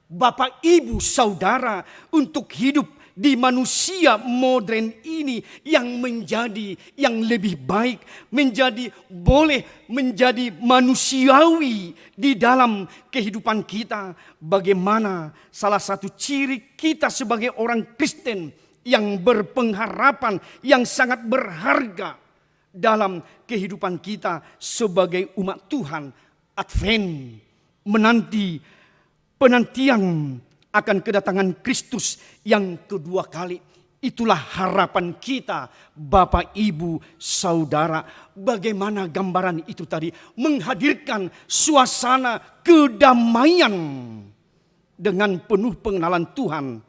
[SPEAKER 3] Bapak Ibu Saudara untuk hidup di manusia modern ini yang menjadi yang lebih baik, boleh menjadi manusiawi di dalam kehidupan kita? Bagaimana salah satu ciri kita sebagai orang Kristen yang berpengharapan, yang sangat berharga dalam kehidupan kita sebagai umat Tuhan, Advent, penantian akan kedatangan Kristus yang kedua kali. Itulah harapan kita Bapak Ibu Saudara. Bagaimana gambaran itu tadi menghadirkan suasana kedamaian dengan penuh pengenalan Tuhan,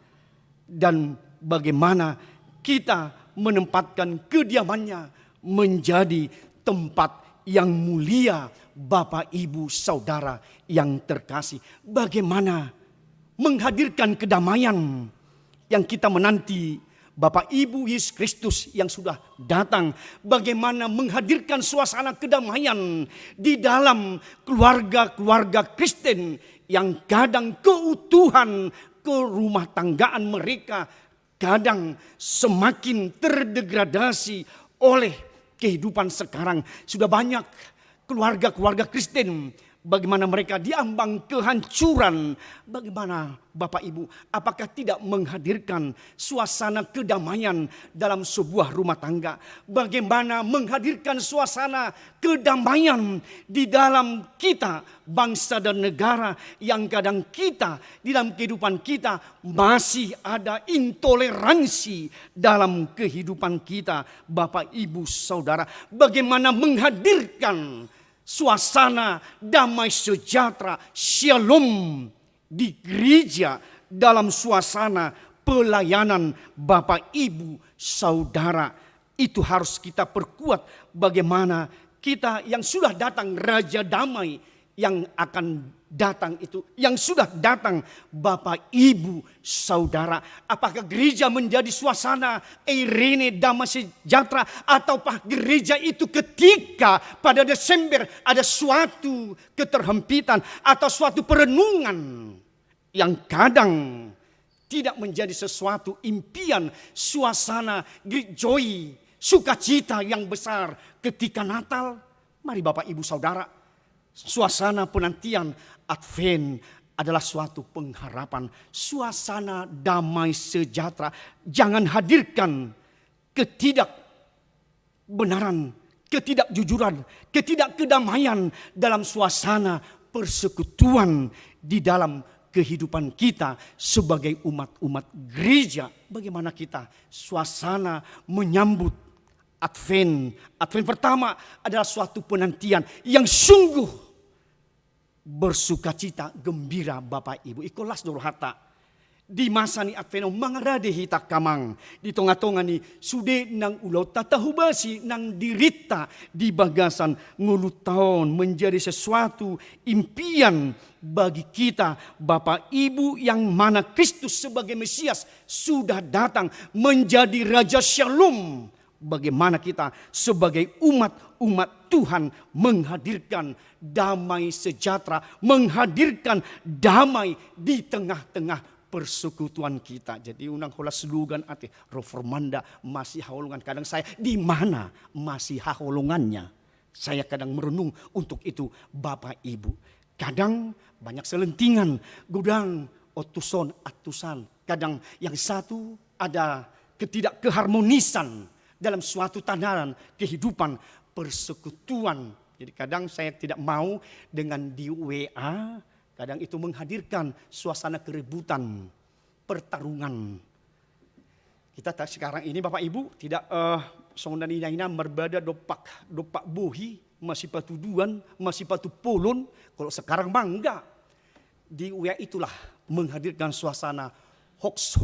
[SPEAKER 3] dan bagaimana kita menempatkan kediamannya menjadi tempat yang mulia. Bapak Ibu Saudara yang terkasih, bagaimana menghadirkan kedamaian yang kita menanti Bapak Ibu Yesus Kristus yang sudah datang. Bagaimana menghadirkan suasana kedamaian di dalam keluarga-keluarga Kristen yang kadang keutuhan kerumah tanggaan mereka kadang semakin terdegradasi oleh kehidupan sekarang. Sudah banyak keluarga-keluarga Kristen, bagaimana mereka diambang kehancuran. Bagaimana Bapak Ibu, apakah tidak menghadirkan suasana kedamaian dalam sebuah rumah tangga? Bagaimana menghadirkan suasana kedamaian di dalam kita, bangsa dan negara, yang kadang kita di dalam kehidupan kita masih ada intoleransi dalam kehidupan kita. Bapak Ibu Saudara, bagaimana menghadirkan suasana damai sejahtera, shalom di gereja dalam suasana pelayanan Bapak Ibu Saudara. Itu harus kita perkuat. Bagaimana kita yang sudah datang, Raja Damai yang akan datang itu, yang sudah datang Bapak Ibu Saudara. Apakah gereja menjadi suasana Irene damai sejahtera, ataukah gereja itu ketika pada Desember ada suatu keterhempitan atau suatu perenungan yang kadang tidak menjadi sesuatu impian, suasana joy, sukacita yang besar ketika Natal? Mari Bapak Ibu Saudara, suasana penantian Advent adalah suatu pengharapan, suasana damai sejahtera. Jangan hadirkan ketidakbenaran, ketidakjujuran, ketidakkedamaian dalam suasana persekutuan di dalam kehidupan kita sebagai umat-umat gereja. Bagaimana kita suasana menyambut Advent. Advent pertama adalah suatu penantian yang sungguh bersukacita, gembira Bapak Ibu. Ikolas dorhata. Di masa ni Advent mangarade hita kamang. Di tengah-tengah ni sude nang ulau tatahubasi nang dirita di bagasan ngulu tahun, menjadi sesuatu impian bagi kita Bapak Ibu, yang mana Kristus sebagai Mesias sudah datang menjadi Raja Shalom. Bagaimana kita sebagai umat Tuhan menghadirkan damai sejahtera, menghadirkan damai di tengah-tengah persekutuan kita. Jadi unang hola selugan ate roformanda masih haulungan. Kadang saya di mana masih haulungannya, saya kadang merenung untuk itu Bapak Ibu. Kadang banyak selentingan, gudang otuson atusan. Kadang yang satu ada ketidakkeharmonisan dalam suatu tatanan kehidupan persekutuan. Jadi kadang saya tidak mau dengan di WA, kadang itu menghadirkan suasana keributan, pertarungan. Kita sekarang ini Bapak Ibu tidak sondanina berbeda dopak bohi, masih patu duan, masih patu polon. Kalau sekarang bangga. Di WA itulah menghadirkan suasana hoax,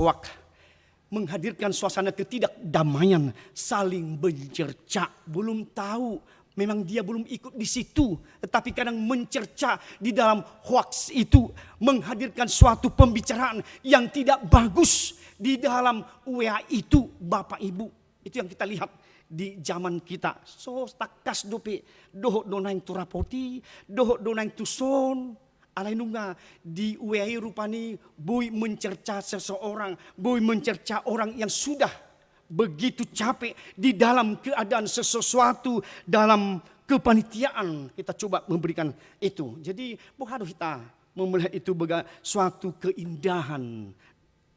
[SPEAKER 3] menghadirkan suasana ketidakdamaian, saling mencerca. Belum tahu, memang dia belum ikut di situ, tetapi kadang mencerca di dalam hoax itu, menghadirkan suatu pembicaraan yang tidak bagus di dalam WA itu Bapak Ibu. Itu yang kita lihat di zaman kita. So takas dope, dohok donaing turapoti, dohok donaing tuson. Alai nunga di WA rupani boy mencerca seseorang, boy mencerca orang yang sudah begitu capek di dalam keadaan sesuatu dalam kepanitiaan. Kita coba memberikan itu. Jadi harus kita melihat itu sebagai suatu keindahan.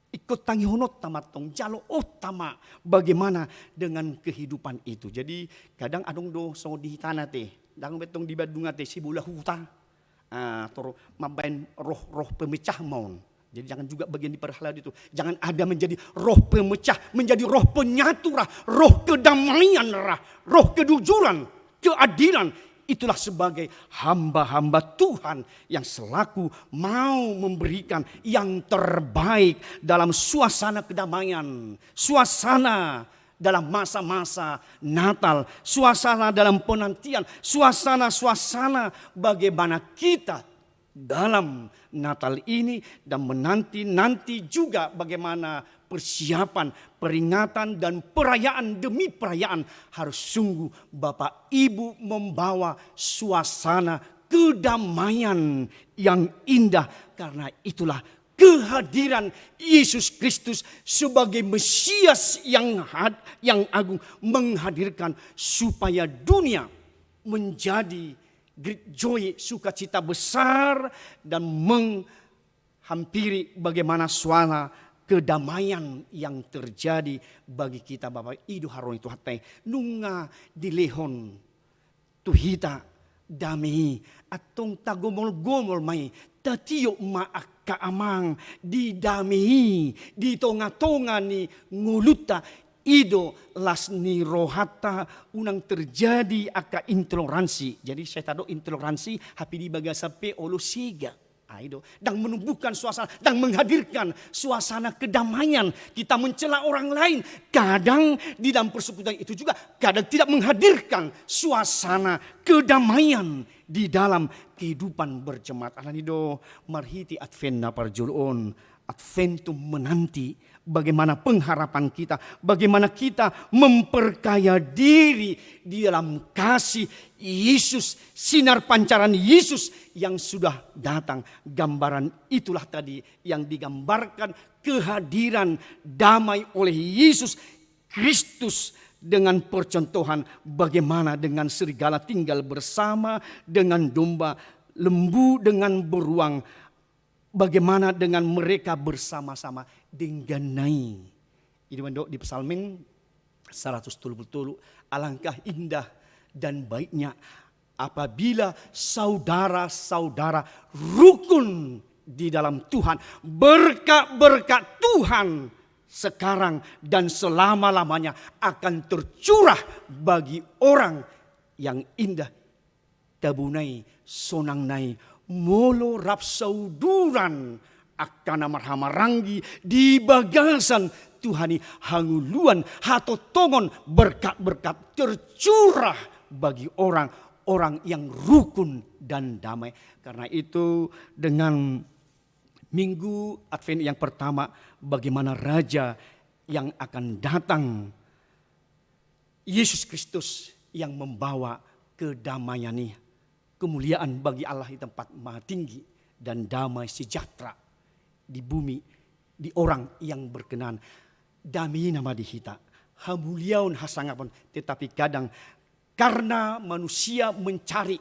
[SPEAKER 3] Ikut tanggihonot tamatong jalo utama bagaimana dengan kehidupan itu. Jadi kadang adong do so di tanah teh, dang betong di badunga teh sibulah huta. Atau mabain roh-roh pemecah maun. Jadi jangan juga bagian di perhalal itu. Jangan ada menjadi roh pemecah, menjadi roh penyatu, roh kedamaian, roh kejujuran, keadilan. Itulah sebagai hamba-hamba Tuhan yang selaku mau memberikan yang terbaik dalam suasana kedamaian, suasana dalam masa-masa Natal, suasana dalam penantian, suasana bagaimana kita dalam Natal ini dan menanti juga bagaimana persiapan, peringatan dan perayaan demi perayaan harus sungguh Bapak Ibu membawa suasana kedamaian yang indah, karena itulah kehadiran Yesus Kristus sebagai Mesias yang agung menghadirkan supaya dunia menjadi great joy, sukacita besar, dan menghampiri bagaimana suasana kedamaian yang terjadi bagi kita Bapak Idu Harun itu hatai nunga dilehon tuhita damai atong tagomol-gomol mai tatiyok maaka amang di damai di tonga-tonga ni nguluta ido las ni rohata unang terjadi aka intoleransi. Jadi saya tado intoleransi hapi di bagasape olo siga. Aido, dan menumbuhkan suasana, dan menghadirkan suasana kedamaian. Kita mencela orang lain, kadang di dalam persekutuan itu juga, kadang tidak menghadirkan suasana kedamaian di dalam kehidupan berjemaat. Alanido, marhiti adventna parjulun, adventum menanti bagaimana pengharapan kita, bagaimana kita memperkaya diri di dalam kasih Yesus, sinar pancaran Yesus yang sudah datang. Gambaran itulah tadi yang digambarkan kehadiran damai oleh Yesus Kristus dengan percontohan bagaimana dengan serigala tinggal bersama, dengan domba, lembu dengan beruang, bagaimana dengan mereka bersama-sama dengganai. Ini mendok di Psalmin 130, alangkah indah dan baiknya apabila saudara-saudara rukun di dalam Tuhan. Berkat-berkat Tuhan sekarang dan selama-lamanya akan tercurah bagi orang yang indah. Tabunai sonangnai molo rapsauduran akana marhamaranggi di bagasan Tuhani hanguluan hato tongon berkat-berkat tercurah bagi orang-orang yang rukun dan damai. Karena itu dengan minggu Advent yang pertama, bagaimana Raja yang akan datang, Yesus Kristus yang membawa kedamaian ini, kemuliaan bagi Allah di tempat maha tinggi, dan damai sejahtera di bumi, di orang yang berkenan. Damai nama dihita, hamuliaun hasangapun, tetapi kadang karena manusia mencari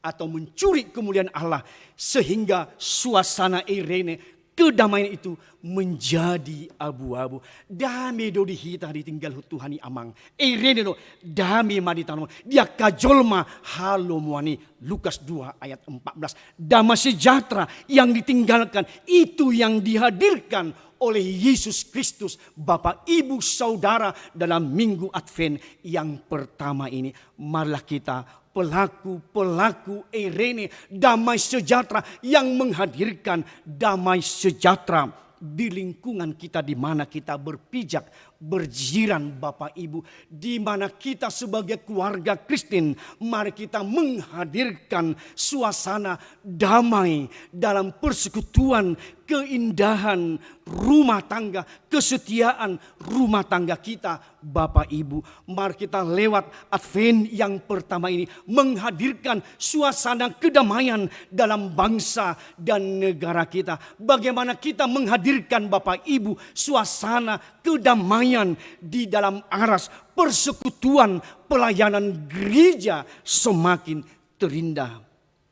[SPEAKER 3] atau mencuri kemuliaan Allah, sehingga suasana irene kedamaian itu menjadi abu-abu. Damai do dihita ditinggal Tuhani amang. Irene do damai maditano dia kajolma halomuani. Lukas 2 ayat 14. Damai sejahtera yang ditinggalkan itu yang dihadirkan oleh Yesus Kristus, Bapak Ibu Saudara, dalam minggu Advent yang pertama ini. Marilah kita pelaku-pelaku irene damai sejahtera yang menghadirkan damai sejahtera di lingkungan kita, di mana kita berpijak, berjiran Bapak Ibu, di mana kita sebagai keluarga Kristen, mari kita menghadirkan suasana damai dalam persekutuan, keindahan rumah tangga, kesetiaan rumah tangga kita Bapak Ibu. Mari kita lewat Advent yang pertama ini menghadirkan suasana kedamaian dalam bangsa dan negara kita. Bagaimana kita menghadirkan Bapak Ibu suasana kedamaian di dalam aras persekutuan pelayanan gereja semakin terindah.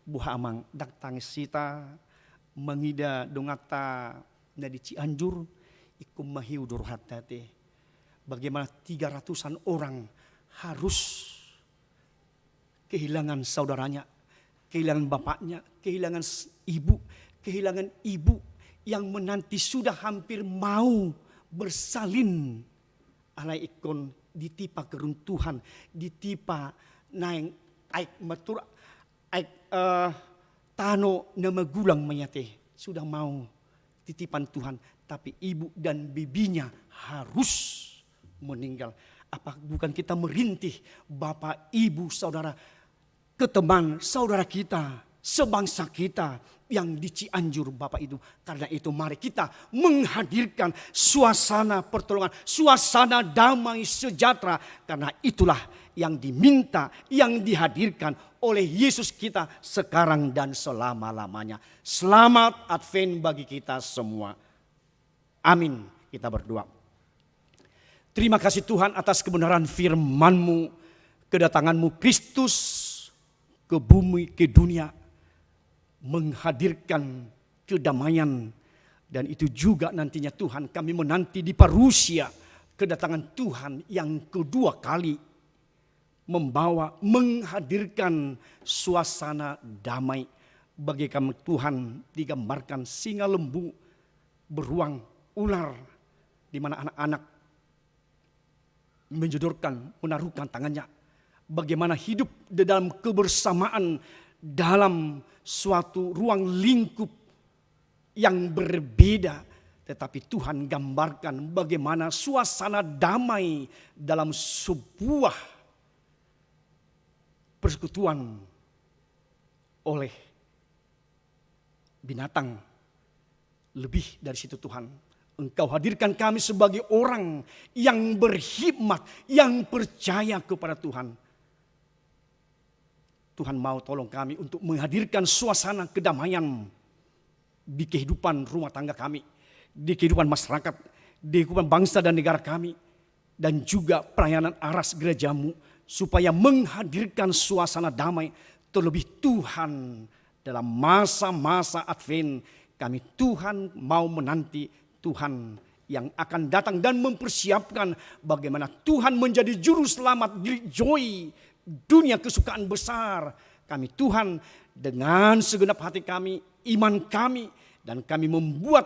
[SPEAKER 3] Buha amang datang sita mengida dongata nadi Cianjur ikum mahiu durhatate. Bagaimana 300-an orang harus kehilangan saudaranya, kehilangan bapaknya, kehilangan ibu yang menanti sudah hampir mau bersalin. Alai ikon ditipa keruntuhan, ditipa naing aik matur aik tano nama gulang menyate, sudah mau titipan Tuhan, tapi ibu dan bibinya harus meninggal. Apa bukan kita merintih Bapak, Ibu, Saudara, ke teman saudara kita, sebangsa kita yang di Cianjur Bapak itu. Karena itu mari kita menghadirkan suasana pertolongan, suasana damai sejahtera. Karena itulah yang diminta, yang dihadirkan oleh Yesus kita sekarang dan selama-lamanya. Selamat Advent bagi kita semua. Amin. Kita berdoa. Terima kasih Tuhan atas kebenaran firman-Mu, kedatangan-Mu Kristus ke bumi, ke dunia, menghadirkan kedamaian. Dan itu juga nantinya Tuhan, kami menanti di parusia kedatangan Tuhan yang kedua kali, menghadirkan suasana damai. Bagi kami Tuhan digambarkan singa lembu, beruang, ular, di mana anak-anak menjodorkan, menaruhkan tangannya. Bagaimana hidup di dalam kebersamaan dalam suatu ruang lingkup yang berbeda, tetapi Tuhan gambarkan bagaimana suasana damai dalam sebuah persekutuan oleh binatang. Lebih dari situ Tuhan, Engkau hadirkan kami sebagai orang yang berhikmat, yang percaya kepada Tuhan. Tuhan mau tolong kami untuk menghadirkan suasana kedamaian di kehidupan rumah tangga kami, di kehidupan masyarakat, di kehidupan bangsa dan negara kami, dan juga pelayanan aras gerejamu, supaya menghadirkan suasana damai. Terlebih Tuhan, dalam masa-masa Advent, kami Tuhan mau menanti Tuhan yang akan datang dan mempersiapkan bagaimana Tuhan menjadi juru selamat joy dunia kesukaan besar. Kami Tuhan dengan segenap hati kami, iman kami, dan kami membuat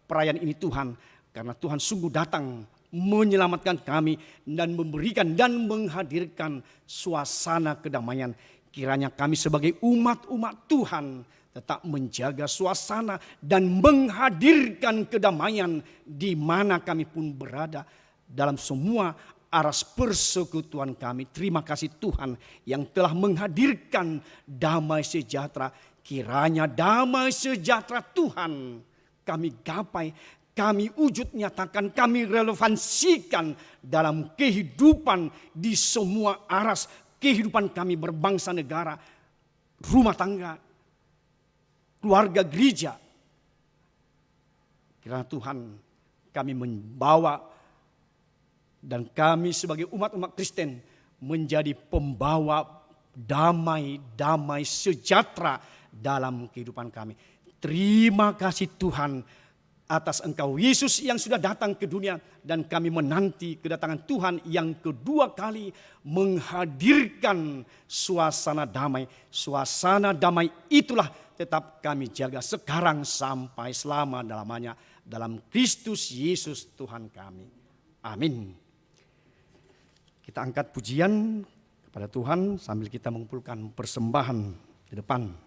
[SPEAKER 3] perayaan ini Tuhan, karena Tuhan sungguh datang menyelamatkan kami dan memberikan dan menghadirkan suasana kedamaian. Kiranya kami sebagai umat-umat Tuhan tetap menjaga suasana dan menghadirkan kedamaian di mana kami pun berada dalam semua aras persekutuan kami. Terima kasih Tuhan yang telah menghadirkan damai sejahtera. Kiranya damai sejahtera Tuhan kami gapai, kami wujud nyatakan, kami relevansikan dalam kehidupan di semua aras kehidupan kami berbangsa negara, rumah tangga, keluarga, gereja. Kiranya Tuhan kami membawa dan kami sebagai umat-umat Kristen menjadi pembawa damai sejahtera dalam kehidupan kami. Terima kasih Tuhan atas Engkau Yesus yang sudah datang ke dunia, dan kami menanti kedatangan Tuhan yang kedua kali menghadirkan suasana damai. Suasana damai itulah tetap kami jaga sekarang sampai selama-lamanya dalam Kristus Yesus Tuhan kami. Amin. Kita angkat pujian kepada Tuhan sambil kita mengumpulkan persembahan di depan.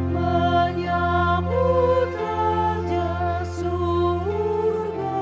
[SPEAKER 4] Menyambut Raja Surga.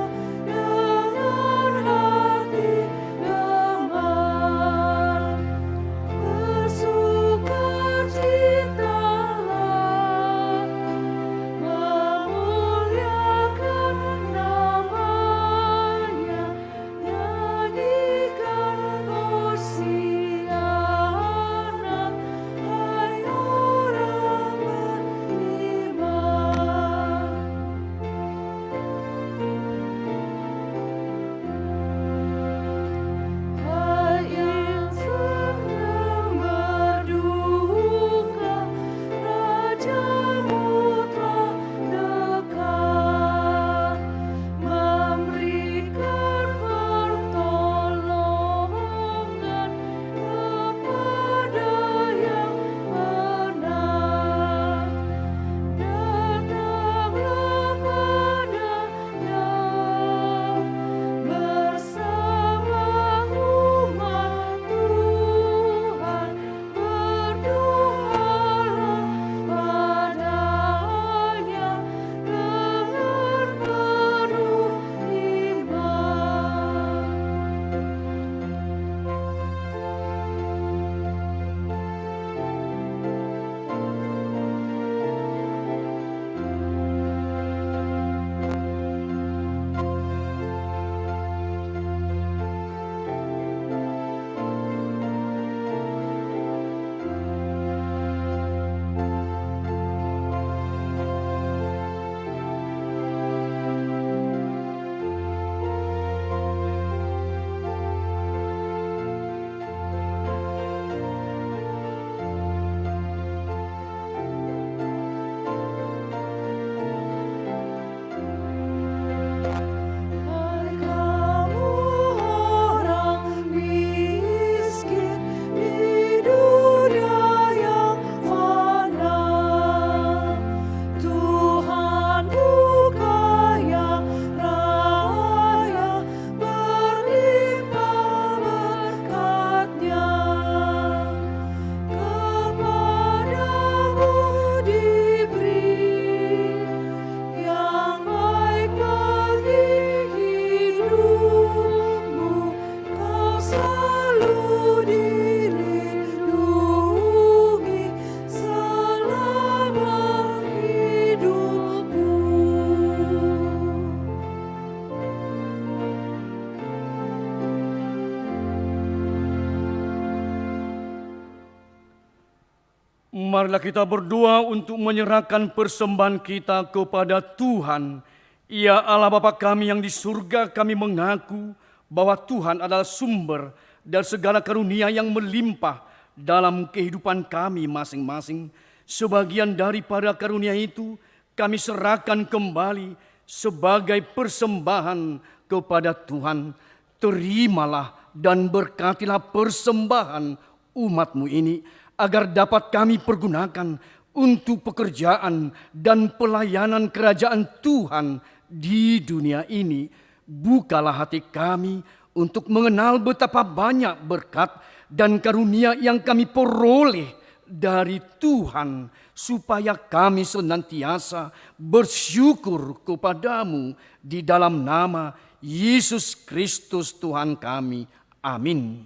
[SPEAKER 3] Marilah kita berdoa untuk menyerahkan persembahan kita kepada Tuhan. Ya Allah Bapa kami yang di surga, kami mengaku bahwa Tuhan adalah sumber dari segala karunia yang melimpah dalam kehidupan kami masing-masing. Sebagian daripada karunia itu kami serahkan kembali sebagai persembahan kepada Tuhan. Terimalah dan berkatilah persembahan umat-Mu ini, agar dapat kami pergunakan untuk pekerjaan dan pelayanan kerajaan Tuhan di dunia ini. Bukalah hati kami untuk mengenal betapa banyak berkat dan karunia yang kami peroleh dari Tuhan, supaya kami senantiasa bersyukur kepadamu di dalam nama Yesus Kristus Tuhan kami. Amin.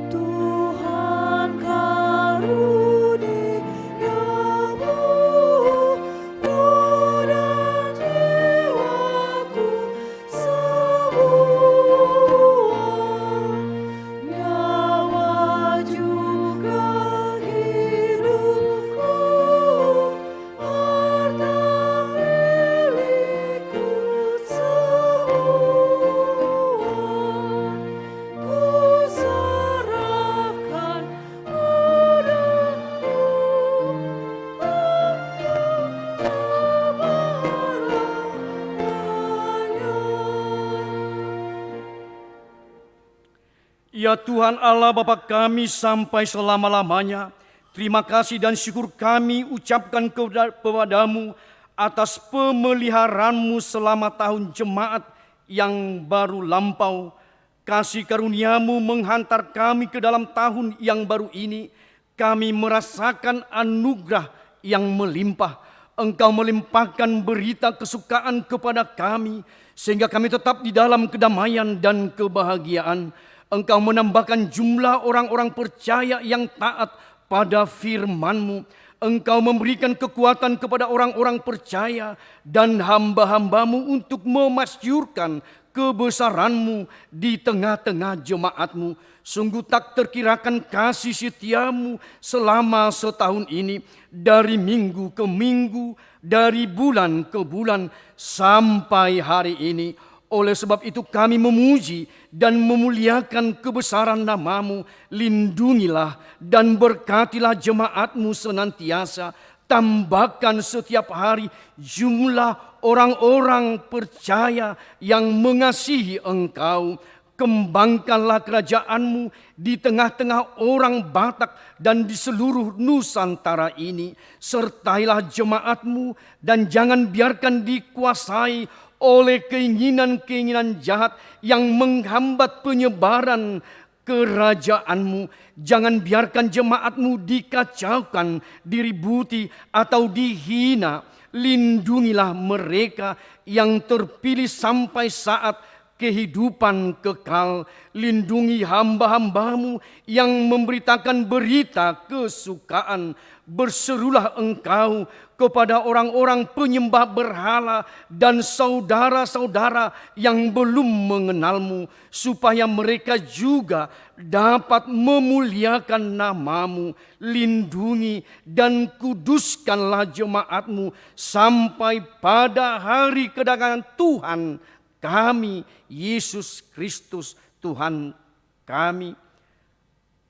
[SPEAKER 4] Tuhan karuniamu, roh dan jiwaku semua, nyawa juga hidupku, harta milikku semua, ku serahkan padamu
[SPEAKER 3] Ya Tuhan Allah Bapa kami, sampai selama-lamanya terima kasih dan syukur kami ucapkan kepadamu atas pemeliharaanmu selama tahun jemaat yang baru lampau. Kasih karuniamu menghantar kami ke dalam tahun yang baru ini. Kami merasakan anugerah yang melimpah. Engkau melimpahkan berita kesukaan kepada kami, sehingga kami tetap di dalam kedamaian dan kebahagiaan. Engkau menambahkan jumlah orang-orang percaya yang taat pada firman-Mu. Engkau memberikan kekuatan kepada orang-orang percaya dan hamba-hamba-Mu untuk memasyurkan kebesaran-Mu di tengah-tengah jemaat-Mu. Sungguh tak terkirakan kasih setia-Mu selama setahun ini, dari minggu ke minggu, dari bulan ke bulan, sampai hari ini. Oleh sebab itu kami memuji dan memuliakan kebesaran nama-Mu. Lindungilah dan berkatilah jemaat-Mu senantiasa. Tambahkan setiap hari jumlah orang-orang percaya yang mengasihi Engkau. Kembangkanlah kerajaan-Mu di tengah-tengah orang Batak dan di seluruh Nusantara ini. Sertailah jemaat-Mu dan jangan biarkan dikuasai oleh keinginan-keinginan jahat yang menghambat penyebaran kerajaan-Mu. Jangan biarkan jemaat-Mu dikacaukan, diributi atau dihina. Lindungilah mereka yang terpilih sampai saat kehidupan kekal. Lindungi hamba-hamba-Mu yang memberitakan berita kesukaan. Berserulah Engkau kepada orang-orang penyembah berhala dan saudara-saudara yang belum mengenal-Mu, supaya mereka juga dapat memuliakan nama-Mu. Lindungi dan kuduskanlah jemaat-Mu sampai pada hari kedatangan Tuhan kami, Yesus Kristus Tuhan kami.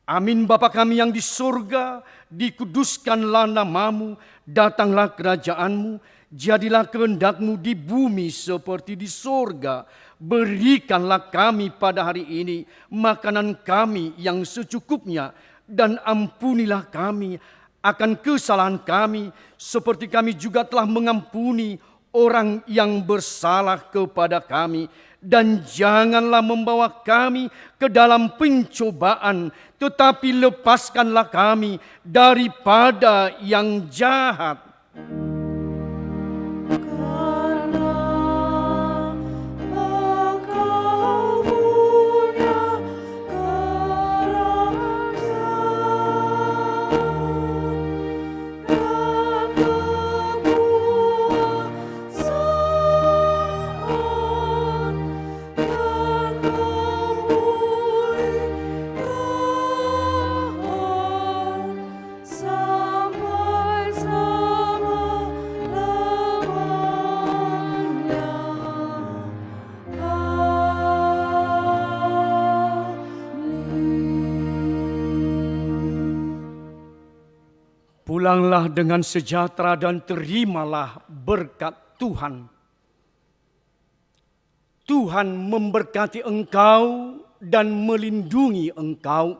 [SPEAKER 3] Amin. Bapa kami yang di surga, dikuduskanlah nama-Mu, datanglah kerajaan-Mu, jadilah kehendak-Mu di bumi seperti di surga. Berikanlah kami pada hari ini makanan kami yang secukupnya, dan ampunilah kami akan kesalahan kami, seperti kami juga telah mengampuni orang yang bersalah kepada kami. Dan janganlah membawa kami ke dalam pencobaan, tetapi lepaskanlah kami daripada yang jahat. Pulanglah dengan sejahtera dan terimalah berkat Tuhan. Tuhan memberkati engkau dan melindungi engkau.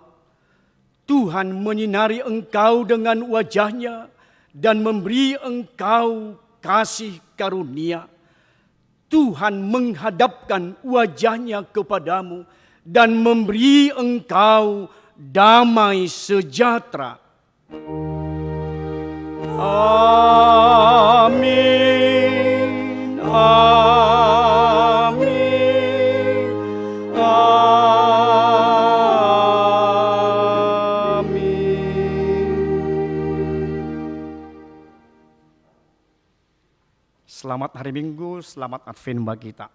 [SPEAKER 3] Tuhan menyinari engkau dengan wajah-Nya dan memberi engkau kasih karunia. Tuhan menghadapkan wajah-Nya kepadamu dan memberi engkau damai sejahtera. Amin. Amin. Amin. Selamat hari Minggu, selamat Advent bagi kita.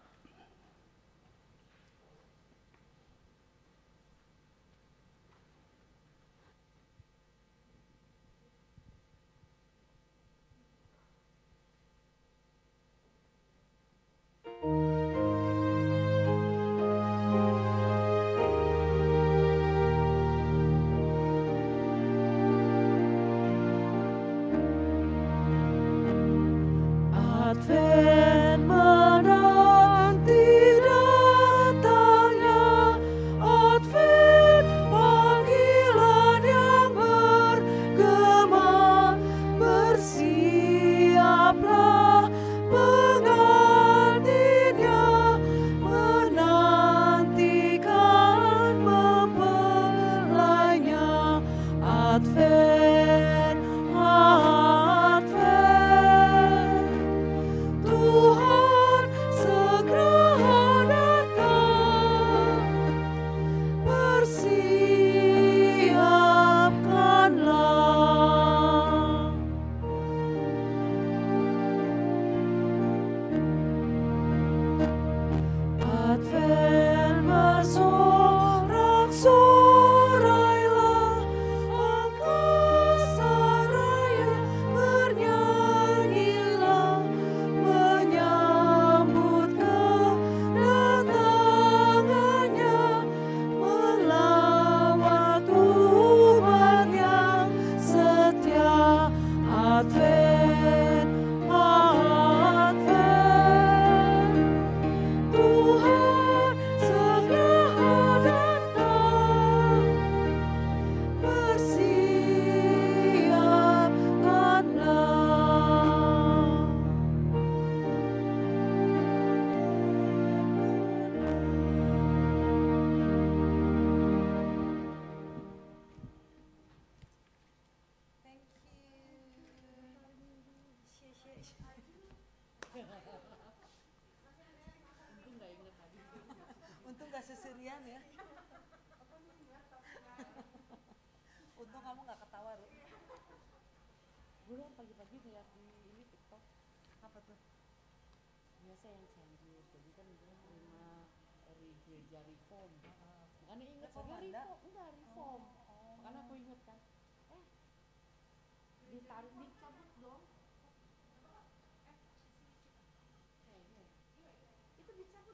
[SPEAKER 4] Advent menanti datangnya Advent, panggilan yang bergema. Bersiaplah pengantinnya, menantikan mempelainya. Advent, Advent, Tuhan segera datang. Bersiapkanlah. Advent bersorak-sorailah, angkasa raya bernyanyilah, menyambut kedatangannya, melawat umat yang setia. Advent, Advent, Tuhan segera datang.
[SPEAKER 5] Untung gak seserian ya. Untung kamu gak ketawa, Ru.
[SPEAKER 6] Dulu pagi-pagi ngeliat di ini TikTok,
[SPEAKER 5] Apa tuh?
[SPEAKER 6] biasa yang Cianjur, jadi kan dia terima dari gereja Reform. Makanya inget
[SPEAKER 5] Reform
[SPEAKER 6] dia
[SPEAKER 5] ada?
[SPEAKER 6] Reform, enggak Reform. Makanya aku inget